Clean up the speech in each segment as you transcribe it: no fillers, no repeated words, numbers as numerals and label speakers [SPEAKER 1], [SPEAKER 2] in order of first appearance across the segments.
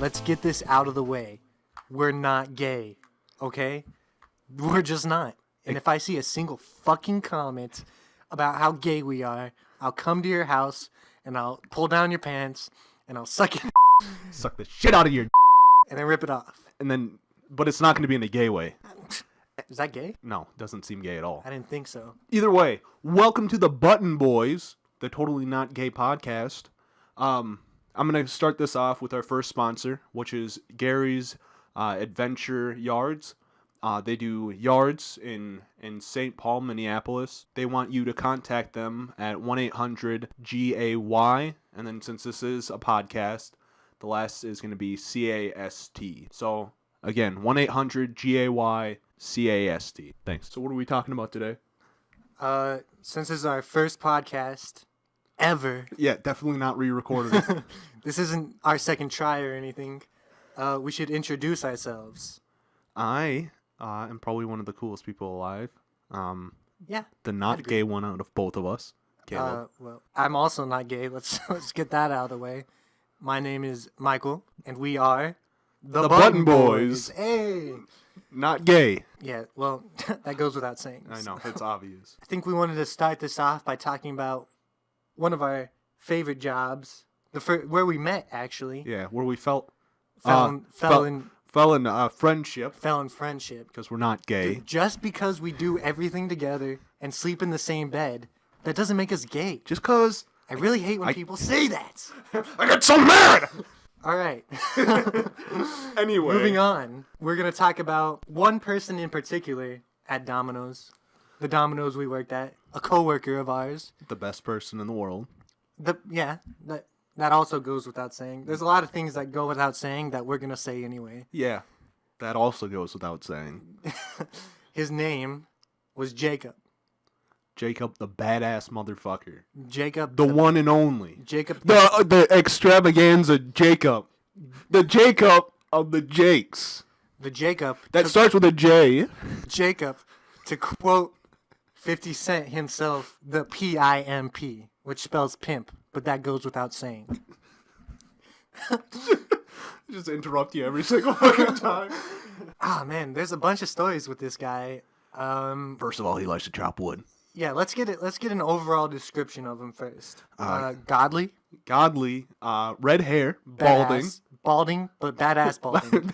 [SPEAKER 1] let's get this out of the way. We're not gay, okay? We're just not. And if I see a single fucking comment about how gay we are, I'll come to your house and I'll pull down your pants and I'll suck
[SPEAKER 2] the shit out of your
[SPEAKER 1] and then rip it off.
[SPEAKER 2] But it's not going to be in a gay way.
[SPEAKER 1] Is that gay?
[SPEAKER 2] No, doesn't seem gay at all.
[SPEAKER 1] I didn't think so.
[SPEAKER 2] Either way, welcome to the Button Boys, the totally not gay podcast. I'm going to start this off with our first sponsor, which is Gary's Adventure Yards. They do yards in St. Paul, Minneapolis. They want you to contact them at 1-800-GAY. And then since this is a podcast, the last is going to be C-A-S-T. So, again, 1-800-GAY-CAST. Thanks. So what are we talking about today?
[SPEAKER 1] Since this is our first podcast ever.
[SPEAKER 2] Yeah, definitely not re-recorded.
[SPEAKER 1] This isn't our second try or anything. We should introduce ourselves.
[SPEAKER 2] I am probably one of the coolest people alive.
[SPEAKER 1] Yeah.
[SPEAKER 2] The not gay one out of both of us.
[SPEAKER 1] Well, I'm also not gay. Let's get that out of the way. My name is Michael, and we are
[SPEAKER 2] the Button Boys.
[SPEAKER 1] Hey.
[SPEAKER 2] Not gay.
[SPEAKER 1] Yeah, well, that goes without saying.
[SPEAKER 2] I know, it's obvious.
[SPEAKER 1] I think we wanted to start this off by talking about one of our favorite jobs, where we met, actually.
[SPEAKER 2] Yeah, where we fell in friendship.
[SPEAKER 1] Fell in friendship.
[SPEAKER 2] Because we're not gay.
[SPEAKER 1] Dude, just because we do everything together and sleep in the same bed, that doesn't make us gay.
[SPEAKER 2] Just because...
[SPEAKER 1] I really hate when people say that.
[SPEAKER 2] I get so mad!
[SPEAKER 1] All right.
[SPEAKER 2] Anyway.
[SPEAKER 1] Moving on. We're going to talk about one person in particular at Domino's. The Domino's we worked at. A coworker of ours.
[SPEAKER 2] The best person in the world.
[SPEAKER 1] That also goes without saying. There's a lot of things that go without saying that we're going to say anyway.
[SPEAKER 2] Yeah. That also goes without saying.
[SPEAKER 1] His name was Jacob.
[SPEAKER 2] Jacob, the badass motherfucker.
[SPEAKER 1] Jacob.
[SPEAKER 2] The one and only.
[SPEAKER 1] Jacob.
[SPEAKER 2] The extravaganza Jacob. The Jacob of the Jakes.
[SPEAKER 1] The Jacob.
[SPEAKER 2] That starts with a J.
[SPEAKER 1] Jacob, to quote 50 Cent himself, the P-I-M-P, which spells pimp, but that goes without saying.
[SPEAKER 2] Just interrupt you every single fucking time.
[SPEAKER 1] Ah, man, there's a bunch of stories with this guy.
[SPEAKER 2] First of all, he likes to chop wood.
[SPEAKER 1] Yeah, let's get an overall description of him first. Godly,
[SPEAKER 2] red hair,
[SPEAKER 1] balding, but badass balding.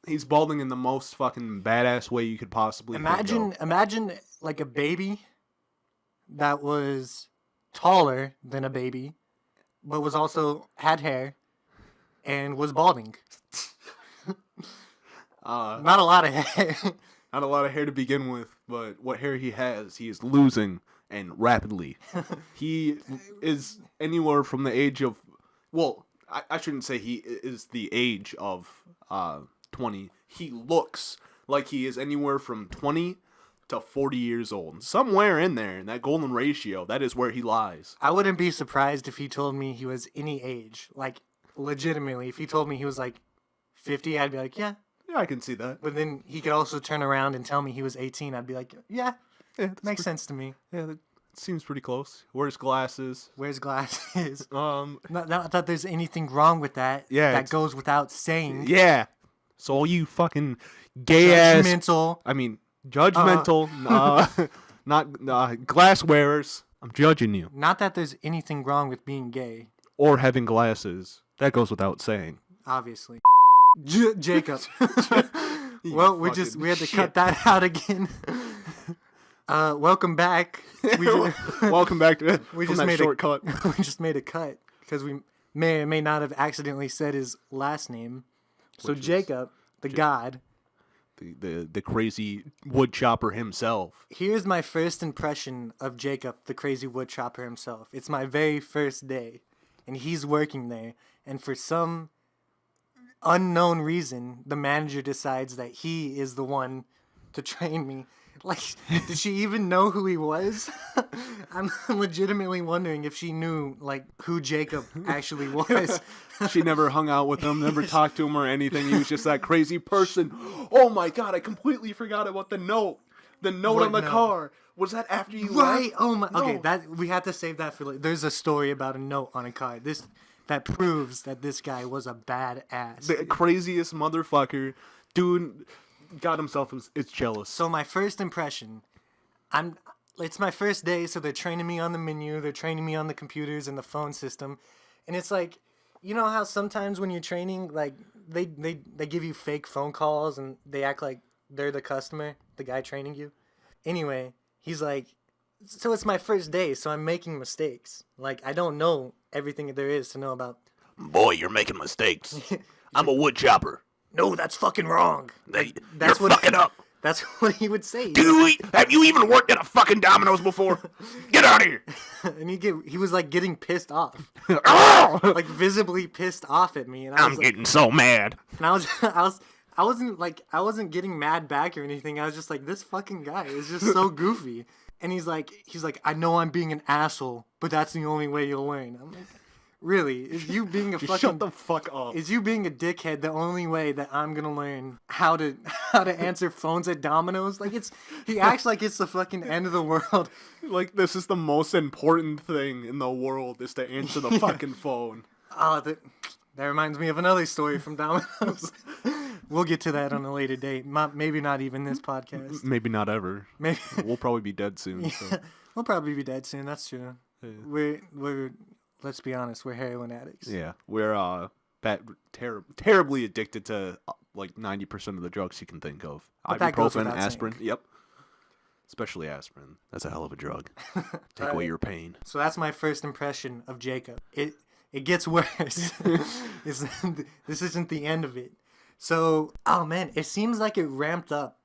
[SPEAKER 2] he's balding in the most fucking badass way you could possibly
[SPEAKER 1] imagine like a baby that was taller than a baby, but was also had hair and was balding. Not a lot of hair.
[SPEAKER 2] Not a lot of hair to begin with, but what hair he has, he is losing, and rapidly. He is anywhere from the age of... Well, I shouldn't say he is the age of 20. He looks like he is anywhere from 20 to 40 years old. Somewhere in there, in that golden ratio, that is where he lies.
[SPEAKER 1] I wouldn't be surprised if he told me he was any age. Like, legitimately, if he told me he was like 50, I'd be like, yeah.
[SPEAKER 2] Yeah, I can see that.
[SPEAKER 1] But then he could also turn around and tell me he was 18. I'd be like, yeah makes sense to me.
[SPEAKER 2] Yeah, that seems pretty close. Wears glasses.
[SPEAKER 1] Not that there's anything wrong with that.
[SPEAKER 2] Yeah.
[SPEAKER 1] That goes without saying.
[SPEAKER 2] Yeah. So all you fucking gay-ass... Judgmental. Not glass wearers. I'm judging you.
[SPEAKER 1] Not that there's anything wrong with being gay.
[SPEAKER 2] Or having glasses. That goes without saying.
[SPEAKER 1] Obviously. Jacob. Well, we had to cut that out again. Welcome back.
[SPEAKER 2] Welcome back to we just made shortcut.
[SPEAKER 1] We just made a cut because we may or may not have accidentally said his last name. So Jacob, God,
[SPEAKER 2] the crazy wood chopper himself.
[SPEAKER 1] Here's my first impression of Jacob, the crazy wood chopper himself. It's my very first day, and he's working there, and for some unknown reason, the manager decides that he is the one to train me. Like, did she even know who he was? I'm legitimately wondering if she knew, like, who Jacob actually was.
[SPEAKER 2] She never hung out with him, never talked to him or anything. He was just that crazy person. Oh my God, I completely forgot about the note. The note on the car. Was that after you left?
[SPEAKER 1] Oh my. No. Okay, we had to save that for later. There's a story about a note on a car. that proves that this guy was a badass.
[SPEAKER 2] The craziest motherfucker. Dude got himself is jealous.
[SPEAKER 1] So my first impression, it's my first day, so they're training me on the menu, they're training me on the computers and the phone system. And it's like, you know how sometimes when you're training, like they give you fake phone calls and they act like they're the customer, the guy training you. Anyway, he's like, so it's my first day, so I'm making mistakes. Like, I don't know everything there is to know about.
[SPEAKER 3] Boy, you're making mistakes. I'm a wood chopper.
[SPEAKER 1] No, that's fucking wrong.
[SPEAKER 3] You're fucking up.
[SPEAKER 1] That's what he would say.
[SPEAKER 3] Have you even worked at a fucking Domino's before? Get out of here.
[SPEAKER 1] And he was like getting pissed off. Like visibly pissed off at me. And
[SPEAKER 3] I'm getting so mad.
[SPEAKER 1] And I wasn't getting mad back or anything. I was just like, this fucking guy is just so goofy. And he's like, I know I'm being an asshole, but that's the only way you'll learn. I'm like, really? Is you being a fucking
[SPEAKER 2] shut the fuck up?
[SPEAKER 1] Is you being a dickhead the only way that I'm gonna learn how to answer phones at Domino's? Like he acts like it's the fucking end of the world.
[SPEAKER 2] Like this is the most important thing in the world is to answer the fucking phone.
[SPEAKER 1] Oh, that reminds me of another story from Domino's. We'll get to that on a later date. Maybe not even this podcast.
[SPEAKER 2] Maybe not ever.
[SPEAKER 1] Maybe
[SPEAKER 2] we'll probably be dead soon.
[SPEAKER 1] Yeah,
[SPEAKER 2] So.
[SPEAKER 1] We'll probably be dead soon. That's true.
[SPEAKER 2] Yeah.
[SPEAKER 1] We're let's be honest. We're heroin addicts.
[SPEAKER 2] Yeah, we're terribly addicted to like 90% of the drugs you can think of.
[SPEAKER 1] But that goes
[SPEAKER 2] Ibuprofen,
[SPEAKER 1] without
[SPEAKER 2] aspirin.
[SPEAKER 1] saying.
[SPEAKER 2] Yep. Especially aspirin. That's a hell of a drug. Take away your pain.
[SPEAKER 1] So that's my first impression of Jacob. It gets worse. This isn't the end of it. So, oh man, it seems like it ramped up.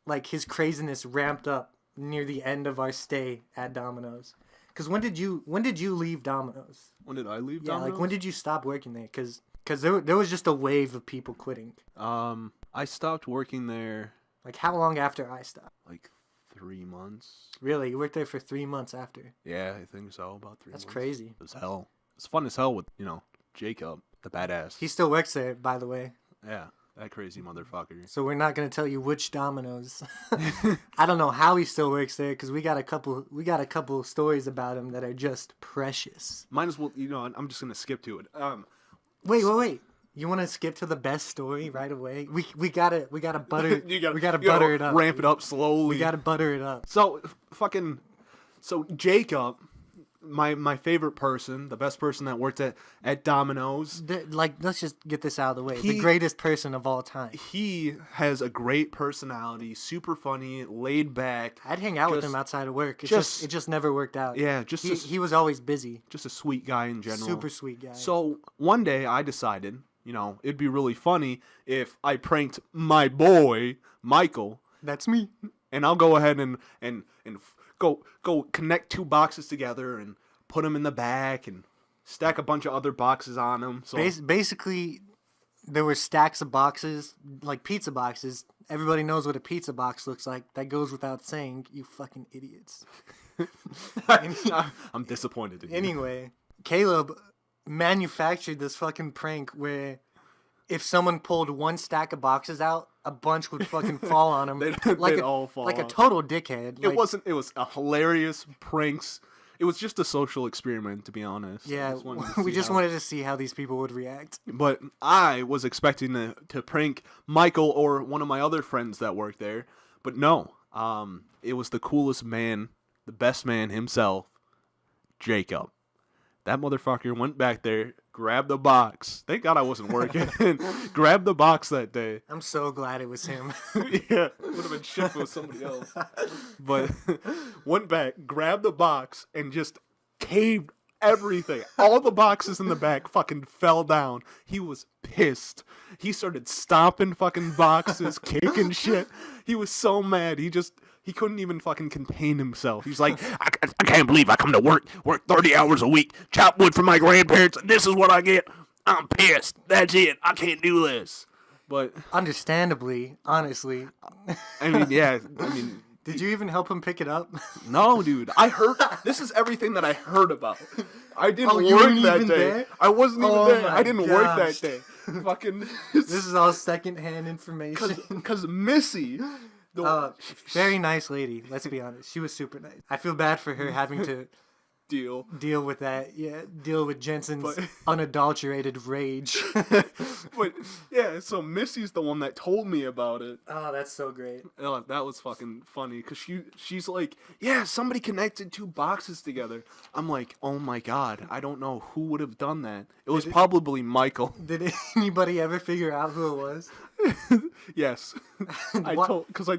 [SPEAKER 1] Like his craziness ramped up near the end of our stay at Domino's. Because when did you leave Domino's?
[SPEAKER 2] When did I leave
[SPEAKER 1] Yeah,
[SPEAKER 2] Domino's?
[SPEAKER 1] like when did you stop working there? Because there was just a wave of people quitting.
[SPEAKER 2] I stopped working there
[SPEAKER 1] Like how long after I stopped?
[SPEAKER 2] like 3 months.
[SPEAKER 1] Really, you worked there for 3 months after?
[SPEAKER 2] Yeah, I think so. About 3 months.
[SPEAKER 1] That's crazy.
[SPEAKER 2] It was hell. It's fun as hell with Jacob, the badass.
[SPEAKER 1] He still works there, by the way.
[SPEAKER 2] Yeah, that crazy motherfucker.
[SPEAKER 1] So we're not gonna tell you which Domino's. I don't know how he still works there because we got a couple stories about him that are just precious.
[SPEAKER 2] Might as well, I'm just gonna skip to it.
[SPEAKER 1] Wait. You want to skip to the best story right away? We gotta butter.
[SPEAKER 2] you gotta
[SPEAKER 1] butter it up.
[SPEAKER 2] Ramp it up slowly.
[SPEAKER 1] We gotta butter it up.
[SPEAKER 2] So Jacob, my favorite person, the best person that worked at Domino's.
[SPEAKER 1] Let's just get this out of the way. The greatest person of all time.
[SPEAKER 2] He has a great personality, super funny, laid back.
[SPEAKER 1] I'd hang out with him outside of work. It just never worked out.
[SPEAKER 2] Yeah,
[SPEAKER 1] he was always busy.
[SPEAKER 2] Just a sweet guy in general.
[SPEAKER 1] Super sweet guy.
[SPEAKER 2] So one day I decided, it'd be really funny if I pranked my boy Michael.
[SPEAKER 1] That's me.
[SPEAKER 2] And I'll go ahead and go connect 2 boxes together and put them in the back and stack a bunch of other boxes on them. So
[SPEAKER 1] basically, there were stacks of boxes, like pizza boxes. Everybody knows what a pizza box looks like. That goes without saying, you fucking idiots.
[SPEAKER 2] I'm disappointed in you.
[SPEAKER 1] Anyway, Caleb manufactured this fucking prank where if someone pulled 1 stack of boxes out, a bunch would fucking fall on him.
[SPEAKER 2] They'd all fall
[SPEAKER 1] like a
[SPEAKER 2] on.
[SPEAKER 1] total dickhead.
[SPEAKER 2] It was a hilarious pranks. It was just a social experiment, to be honest.
[SPEAKER 1] Yeah, we just wanted to see how these people would react.
[SPEAKER 2] But I was expecting to prank Michael or one of my other friends that worked there. But no, it was the coolest man, the best man himself, Jacob. That motherfucker went back there, grabbed the box. Thank God I wasn't working. Grabbed the box that day.
[SPEAKER 1] I'm so glad it was him.
[SPEAKER 2] Yeah, would have been shipped with somebody else. But went back, grabbed the box, and just caved everything. All the boxes in the back fucking fell down. He was pissed. He started stomping fucking boxes, kicking shit. He was so mad. He couldn't even fucking contain himself. He's like,
[SPEAKER 3] I can't believe I come to work 30 hours a week, chop wood for my grandparents, and this is what I get. I'm pissed. That's it. I can't do this.
[SPEAKER 2] But
[SPEAKER 1] understandably, honestly.
[SPEAKER 2] I mean, yeah.
[SPEAKER 1] Did you even help him pick it up?
[SPEAKER 2] No, dude. I heard. This is everything that I heard about. I didn't work that day.
[SPEAKER 1] There?
[SPEAKER 2] I wasn't even there. I didn't work
[SPEAKER 1] gosh.
[SPEAKER 2] that day. Fucking.
[SPEAKER 1] This is all secondhand information.
[SPEAKER 2] Because Missy.
[SPEAKER 1] Very nice lady. Let's be honest. She was super nice. I feel bad for her having to
[SPEAKER 2] deal.
[SPEAKER 1] Deal with that. Yeah, deal with Jensen's
[SPEAKER 2] But-
[SPEAKER 1] unadulterated rage.
[SPEAKER 2] But yeah, so Missy's the one that told me about it.
[SPEAKER 1] Oh, that's so great.
[SPEAKER 2] Oh, that was fucking funny because she's like, yeah, somebody connected 2 boxes together. I'm like, oh my god, I don't know who would have done that. It was probably Michael.
[SPEAKER 1] Did anybody ever figure out who it was?
[SPEAKER 2] Yes,
[SPEAKER 1] What?
[SPEAKER 2] I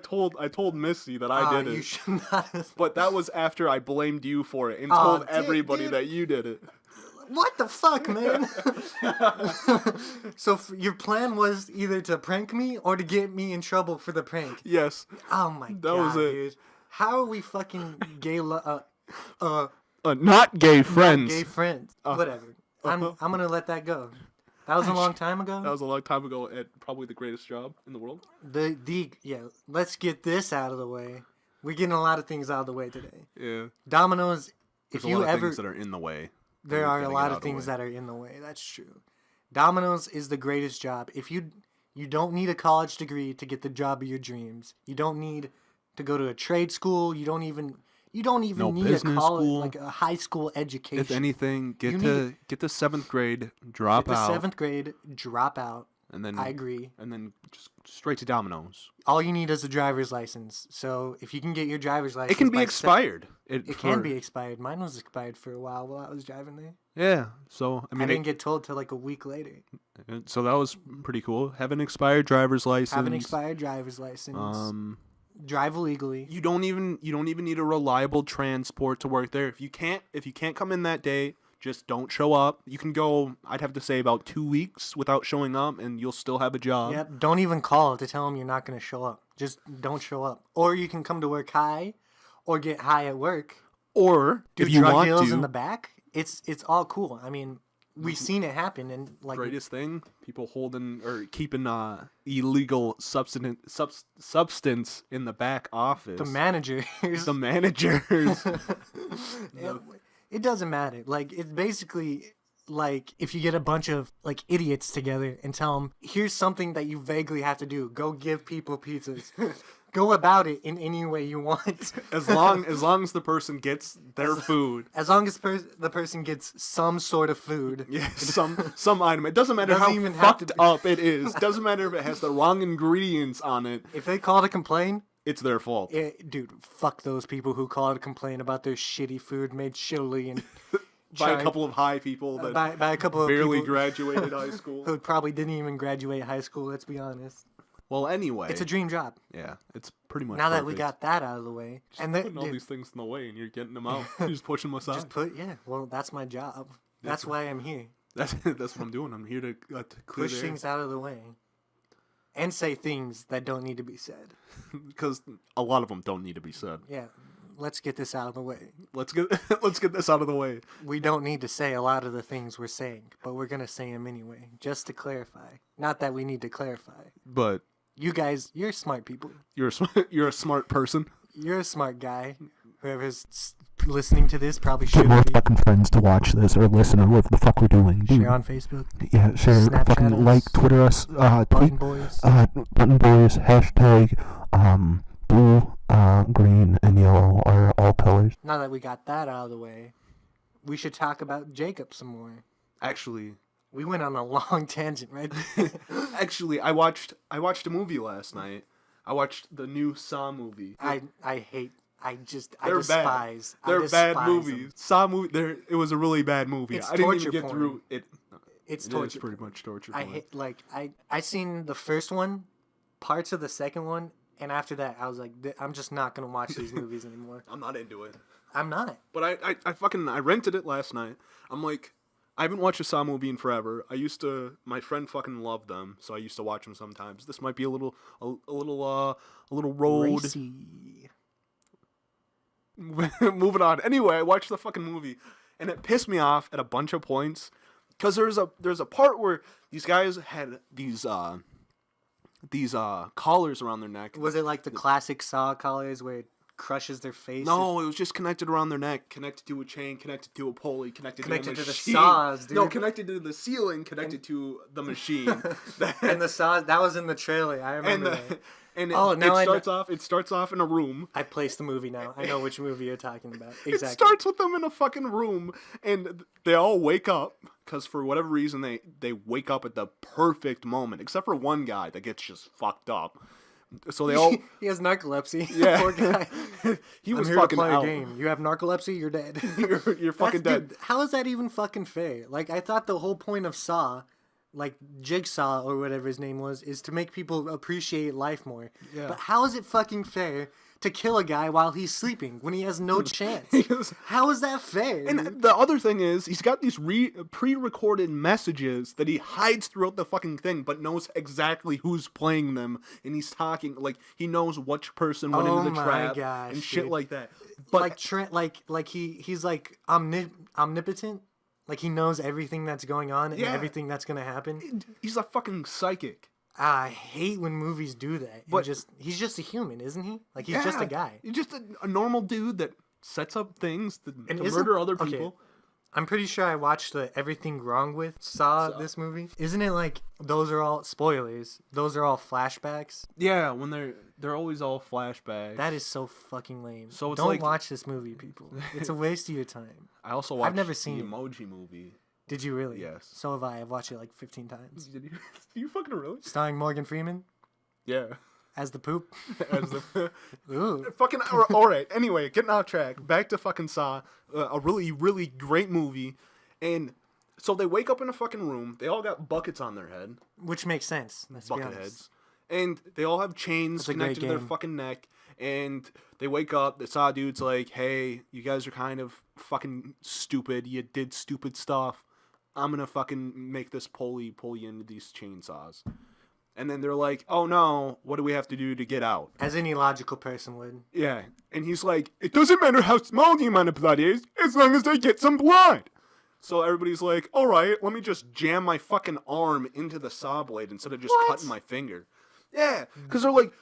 [SPEAKER 2] told Missy that I did
[SPEAKER 1] You
[SPEAKER 2] it.
[SPEAKER 1] should not have.
[SPEAKER 2] But that was after I blamed you for it and
[SPEAKER 1] Aw,
[SPEAKER 2] told
[SPEAKER 1] dude,
[SPEAKER 2] everybody
[SPEAKER 1] dude.
[SPEAKER 2] that you did it.
[SPEAKER 1] What the fuck, man? So your plan was either to prank me or to get me in trouble for the prank.
[SPEAKER 2] Yes,
[SPEAKER 1] Oh my god,
[SPEAKER 2] was it.
[SPEAKER 1] dude. How are we fucking gay?
[SPEAKER 2] not gay friends.
[SPEAKER 1] Gay friends. Whatever. I'm gonna let that go. That was a long time ago.
[SPEAKER 2] That was a long time ago at probably the greatest job in the world.
[SPEAKER 1] Let's get this out of the way. We're getting a lot of things out of the way today.
[SPEAKER 2] Yeah.
[SPEAKER 1] Domino's.
[SPEAKER 2] There's
[SPEAKER 1] If
[SPEAKER 2] a
[SPEAKER 1] you
[SPEAKER 2] lot of
[SPEAKER 1] ever,
[SPEAKER 2] things that are in the way.
[SPEAKER 1] there are a lot of things that are in the way. That's true. Domino's is the greatest job. If you don't need a college degree to get the job of your dreams. You don't need to go to a trade school. You don't even
[SPEAKER 2] No
[SPEAKER 1] need a
[SPEAKER 2] business
[SPEAKER 1] college,
[SPEAKER 2] school.
[SPEAKER 1] like a high school education.
[SPEAKER 2] If anything,
[SPEAKER 1] You
[SPEAKER 2] get to 7th grade, drop
[SPEAKER 1] Get the
[SPEAKER 2] out,
[SPEAKER 1] 7th grade, drop out.
[SPEAKER 2] and then
[SPEAKER 1] I agree.
[SPEAKER 2] and then just straight to Domino's.
[SPEAKER 1] All you need is a driver's license. So if you can get your driver's license,
[SPEAKER 2] It can be
[SPEAKER 1] by
[SPEAKER 2] expired.
[SPEAKER 1] It can be expired. Mine was expired for a while I was driving there.
[SPEAKER 2] Yeah. So I
[SPEAKER 1] I
[SPEAKER 2] mean,
[SPEAKER 1] didn't get told till like a week later.
[SPEAKER 2] so that was pretty cool. Have an expired driver's license.
[SPEAKER 1] Have an expired driver's license. Drive illegally.
[SPEAKER 2] You don't even need a reliable transport to work there. If you can't come in that day, just don't show up. You can go, I'd have to say, about 2 weeks without showing up, and you'll still have a job.
[SPEAKER 1] Yep. Don't even call to tell them you're not going to show up. Just don't show up. Or you can come to work high, or get high at work.
[SPEAKER 2] Or
[SPEAKER 1] Do
[SPEAKER 2] if you
[SPEAKER 1] drug
[SPEAKER 2] want
[SPEAKER 1] deals
[SPEAKER 2] to,
[SPEAKER 1] in the back. It's all cool. I mean, we've seen it happen, and like
[SPEAKER 2] greatest thing, people holding or keeping illegal substance in the back office.
[SPEAKER 1] the managers.
[SPEAKER 2] The managers.
[SPEAKER 1] It doesn't matter. Like, it's basically like if you get a bunch of like idiots together and tell them, here's something that you vaguely have to do. Go give people pizzas. Go about it in any way you want.
[SPEAKER 2] as long as the person gets their food.
[SPEAKER 1] As long as the person gets some sort of food.
[SPEAKER 2] Yeah, some item. It doesn't matter
[SPEAKER 1] Doesn't
[SPEAKER 2] how
[SPEAKER 1] even have
[SPEAKER 2] fucked
[SPEAKER 1] to be-
[SPEAKER 2] up it is. Doesn't matter if it has the wrong ingredients on it.
[SPEAKER 1] If they call to complain,
[SPEAKER 2] It's their fault.
[SPEAKER 1] dude, fuck those people who call to complain about their shitty food made shittily and
[SPEAKER 2] By a couple of high people that
[SPEAKER 1] by a couple of
[SPEAKER 2] barely
[SPEAKER 1] people
[SPEAKER 2] graduated high school.
[SPEAKER 1] who probably didn't even graduate high school. Let's be honest.
[SPEAKER 2] Well, anyway.
[SPEAKER 1] It's a dream job.
[SPEAKER 2] Yeah, it's pretty much
[SPEAKER 1] Now that we
[SPEAKER 2] perfect.
[SPEAKER 1] got that out of the way, and then
[SPEAKER 2] Putting all these things in the way and you're getting them out. You're just pushing them aside.
[SPEAKER 1] just put well, that's my job. That's why I'm here.
[SPEAKER 2] That's what I'm doing. I'm here to clear
[SPEAKER 1] Push
[SPEAKER 2] the
[SPEAKER 1] things out of the way, and say things that don't need to be said.
[SPEAKER 2] because a lot of them don't need to be said.
[SPEAKER 1] Yeah, let's get this out of the way.
[SPEAKER 2] Let's get this out of the way.
[SPEAKER 1] We don't need to say a lot of the things we're saying, but we're gonna say them anyway, just to clarify. Not that we need to clarify.
[SPEAKER 2] But
[SPEAKER 1] You guys, you're smart people.
[SPEAKER 2] you're a smart person.
[SPEAKER 1] You're a smart guy. Whoever's listening to this probably
[SPEAKER 4] Get
[SPEAKER 1] should
[SPEAKER 4] more
[SPEAKER 1] be.
[SPEAKER 4] fucking friends to watch this or listen or whatever the fuck we're doing. Dude.
[SPEAKER 1] Share on Facebook.
[SPEAKER 4] Yeah, share,
[SPEAKER 1] Snapchat
[SPEAKER 4] fucking
[SPEAKER 1] us.
[SPEAKER 4] like, Twitter us,
[SPEAKER 1] Button
[SPEAKER 4] tweet,
[SPEAKER 1] boys.
[SPEAKER 4] Button Boys, hashtag, blue, green, and yellow are all colors.
[SPEAKER 1] Now that we got that out of the way, we should talk about Jacob some more.
[SPEAKER 2] Actually,
[SPEAKER 1] We went on a long tangent, right? there.
[SPEAKER 2] I watched a movie last night. I watched the new Saw movie.
[SPEAKER 1] I
[SPEAKER 2] They're
[SPEAKER 1] despise.
[SPEAKER 2] bad. They're bad
[SPEAKER 1] despise
[SPEAKER 2] movies.
[SPEAKER 1] them.
[SPEAKER 2] Saw movie. It was a really bad movie.
[SPEAKER 1] It's
[SPEAKER 2] I didn't even
[SPEAKER 1] torture
[SPEAKER 2] get
[SPEAKER 1] porn.
[SPEAKER 2] through it.
[SPEAKER 1] It's
[SPEAKER 2] It
[SPEAKER 1] torture.
[SPEAKER 2] is pretty much torture.
[SPEAKER 1] I
[SPEAKER 2] porn.
[SPEAKER 1] hate I seen the first one, parts of the second one, and after that I was like, I'm just not gonna watch these movies anymore.
[SPEAKER 2] I'm not into it.
[SPEAKER 1] I'm not.
[SPEAKER 2] But I rented it last night. I'm like, I haven't watched a Saw movie in forever. My friend fucking loved them, so I used to watch them sometimes. This might be a little road.
[SPEAKER 1] Racy.
[SPEAKER 2] Moving on. Anyway, I watched the fucking movie, and it pissed me off at a bunch of points, because there's a part where these guys had these collars around their neck.
[SPEAKER 1] Was it like the classic Saw collars where it crushes their face.
[SPEAKER 2] No, it was just connected around their neck, connected to a chain, connected to a pulley, connected to
[SPEAKER 1] to
[SPEAKER 2] the
[SPEAKER 1] the
[SPEAKER 2] machine.
[SPEAKER 1] saws, dude.
[SPEAKER 2] No, connected to the ceiling, connected to the machine.
[SPEAKER 1] And the saws, that was in the trailer. I remember that.
[SPEAKER 2] And it starts off in a room.
[SPEAKER 1] I placed the movie now. I know which movie you're talking about. Exactly.
[SPEAKER 2] It starts with them in a fucking room, and they all wake up because for whatever reason they wake up at the perfect moment, except for one guy that gets just fucked up. So they all
[SPEAKER 1] he has narcolepsy.
[SPEAKER 2] Yeah.
[SPEAKER 1] Poor guy.
[SPEAKER 2] he was
[SPEAKER 1] I'm here
[SPEAKER 2] fucking
[SPEAKER 1] to play
[SPEAKER 2] out.
[SPEAKER 1] a game. You have narcolepsy, you're dead.
[SPEAKER 2] You're fucking dead.
[SPEAKER 1] Dude, how is that even fucking fair? Like, I thought the whole point of Saw, like Jigsaw or whatever his name was, is to make people appreciate life more.
[SPEAKER 2] Yeah.
[SPEAKER 1] But how is it fucking fair to kill a guy while he's sleeping when he has no chance? How is that fair?
[SPEAKER 2] And the other thing is, he's got these pre-recorded messages that he hides throughout the fucking thing, but knows exactly who's playing them, and he's talking like he knows which person went into the trap and shit
[SPEAKER 1] dude.
[SPEAKER 2] like that. But
[SPEAKER 1] like Trent, like he's like omnipotent. Like he knows everything that's going on and everything that's gonna happen.
[SPEAKER 2] he's a fucking psychic.
[SPEAKER 1] I hate when movies do that.
[SPEAKER 2] But
[SPEAKER 1] he's just a human, isn't he? Like he's just a guy.
[SPEAKER 2] He's just a normal dude that sets up things to
[SPEAKER 1] And
[SPEAKER 2] murder other people.
[SPEAKER 1] I'm pretty sure I watched the Everything Wrong With Saw this movie. Isn't it like those are all spoilers? Those are all flashbacks.
[SPEAKER 2] Yeah, when they're always all flashbacks.
[SPEAKER 1] That is so fucking lame.
[SPEAKER 2] So it's
[SPEAKER 1] don't
[SPEAKER 2] like-
[SPEAKER 1] watch this movie, people. It's a waste of your time.
[SPEAKER 2] I also watched
[SPEAKER 1] never seen
[SPEAKER 2] the
[SPEAKER 1] it.
[SPEAKER 2] Emoji Movie.
[SPEAKER 1] Did you really?
[SPEAKER 2] Yes.
[SPEAKER 1] So have I. I've watched it like 15 times.
[SPEAKER 2] Did you? You fucking really?
[SPEAKER 1] Starring Morgan Freeman
[SPEAKER 2] Yeah.
[SPEAKER 1] as the poop.
[SPEAKER 2] As the
[SPEAKER 1] Ooh.
[SPEAKER 2] fucking all right. Anyway, getting off track. Back to fucking Saw, a really really great movie, and so they wake up in a fucking room. They all got buckets on their head,
[SPEAKER 1] Which makes sense. Let's be
[SPEAKER 2] bucket
[SPEAKER 1] honest.
[SPEAKER 2] heads, and they all have chains
[SPEAKER 1] That's a great
[SPEAKER 2] connected to their
[SPEAKER 1] game.
[SPEAKER 2] fucking neck. And they wake up. The Saw dude's like, "Hey, you guys are kind of fucking stupid. You did stupid stuff. I'm gonna fucking make this pull you into these chainsaws." And then they're like, "Oh no, what do we have to do to get out?"
[SPEAKER 1] As any logical person would.
[SPEAKER 2] Yeah, and he's like, "It doesn't matter how small the amount of blood is, as long as I get some blood." So everybody's like, "All right, let me just jam my fucking arm into the saw blade instead of just cutting my finger." Yeah, because they're like,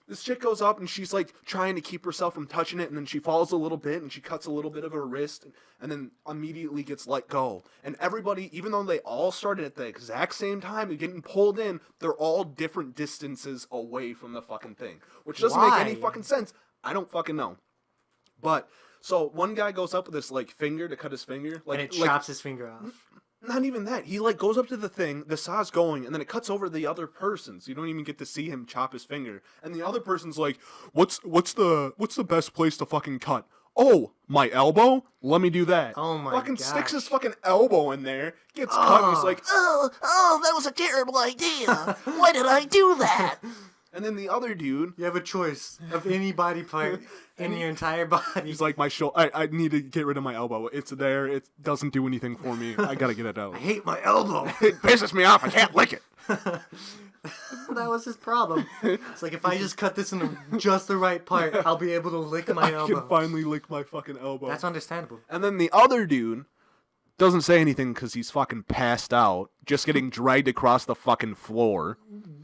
[SPEAKER 2] this chick goes up and she's like trying to keep herself from touching it, and then she falls a little bit and she cuts a little bit of her wrist, and then immediately gets let go. And everybody, even though they all started at the exact same time and getting pulled in, they're all different distances away from the fucking thing, which doesn't make any
[SPEAKER 1] Why?
[SPEAKER 2] fucking sense. I don't fucking know. But so one guy goes up with this like finger to cut his finger, like
[SPEAKER 1] And it chops his finger off.
[SPEAKER 2] not even that. He like goes up to the thing, the saw's going, and then it cuts over the other person, so you don't even get to see him chop his finger. And the other person's like, "What's the best place to fucking cut?" "Oh, my elbow? Let me do that."
[SPEAKER 1] Oh my
[SPEAKER 2] Fucking sticks his
[SPEAKER 1] gosh.
[SPEAKER 2] fucking elbow in there, gets cut, and he's like,
[SPEAKER 3] Oh, that was a terrible idea. Why did I do that?
[SPEAKER 2] and then the other dude,
[SPEAKER 1] You have a choice of any body part in your entire body.
[SPEAKER 2] he's like, "My shoulder. I need to get rid of my elbow. It's there. It doesn't do anything for me. I gotta get it out."
[SPEAKER 1] I hate my elbow.
[SPEAKER 3] It pisses me off. I can't lick it.
[SPEAKER 1] That was his problem. It's like, if I just cut this in just the right part, I'll be able to lick my
[SPEAKER 2] I
[SPEAKER 1] elbow.
[SPEAKER 2] can finally lick my fucking elbow.
[SPEAKER 1] That's understandable.
[SPEAKER 2] And then the other dude doesn't say anything because he's fucking passed out, just getting dragged across the fucking floor.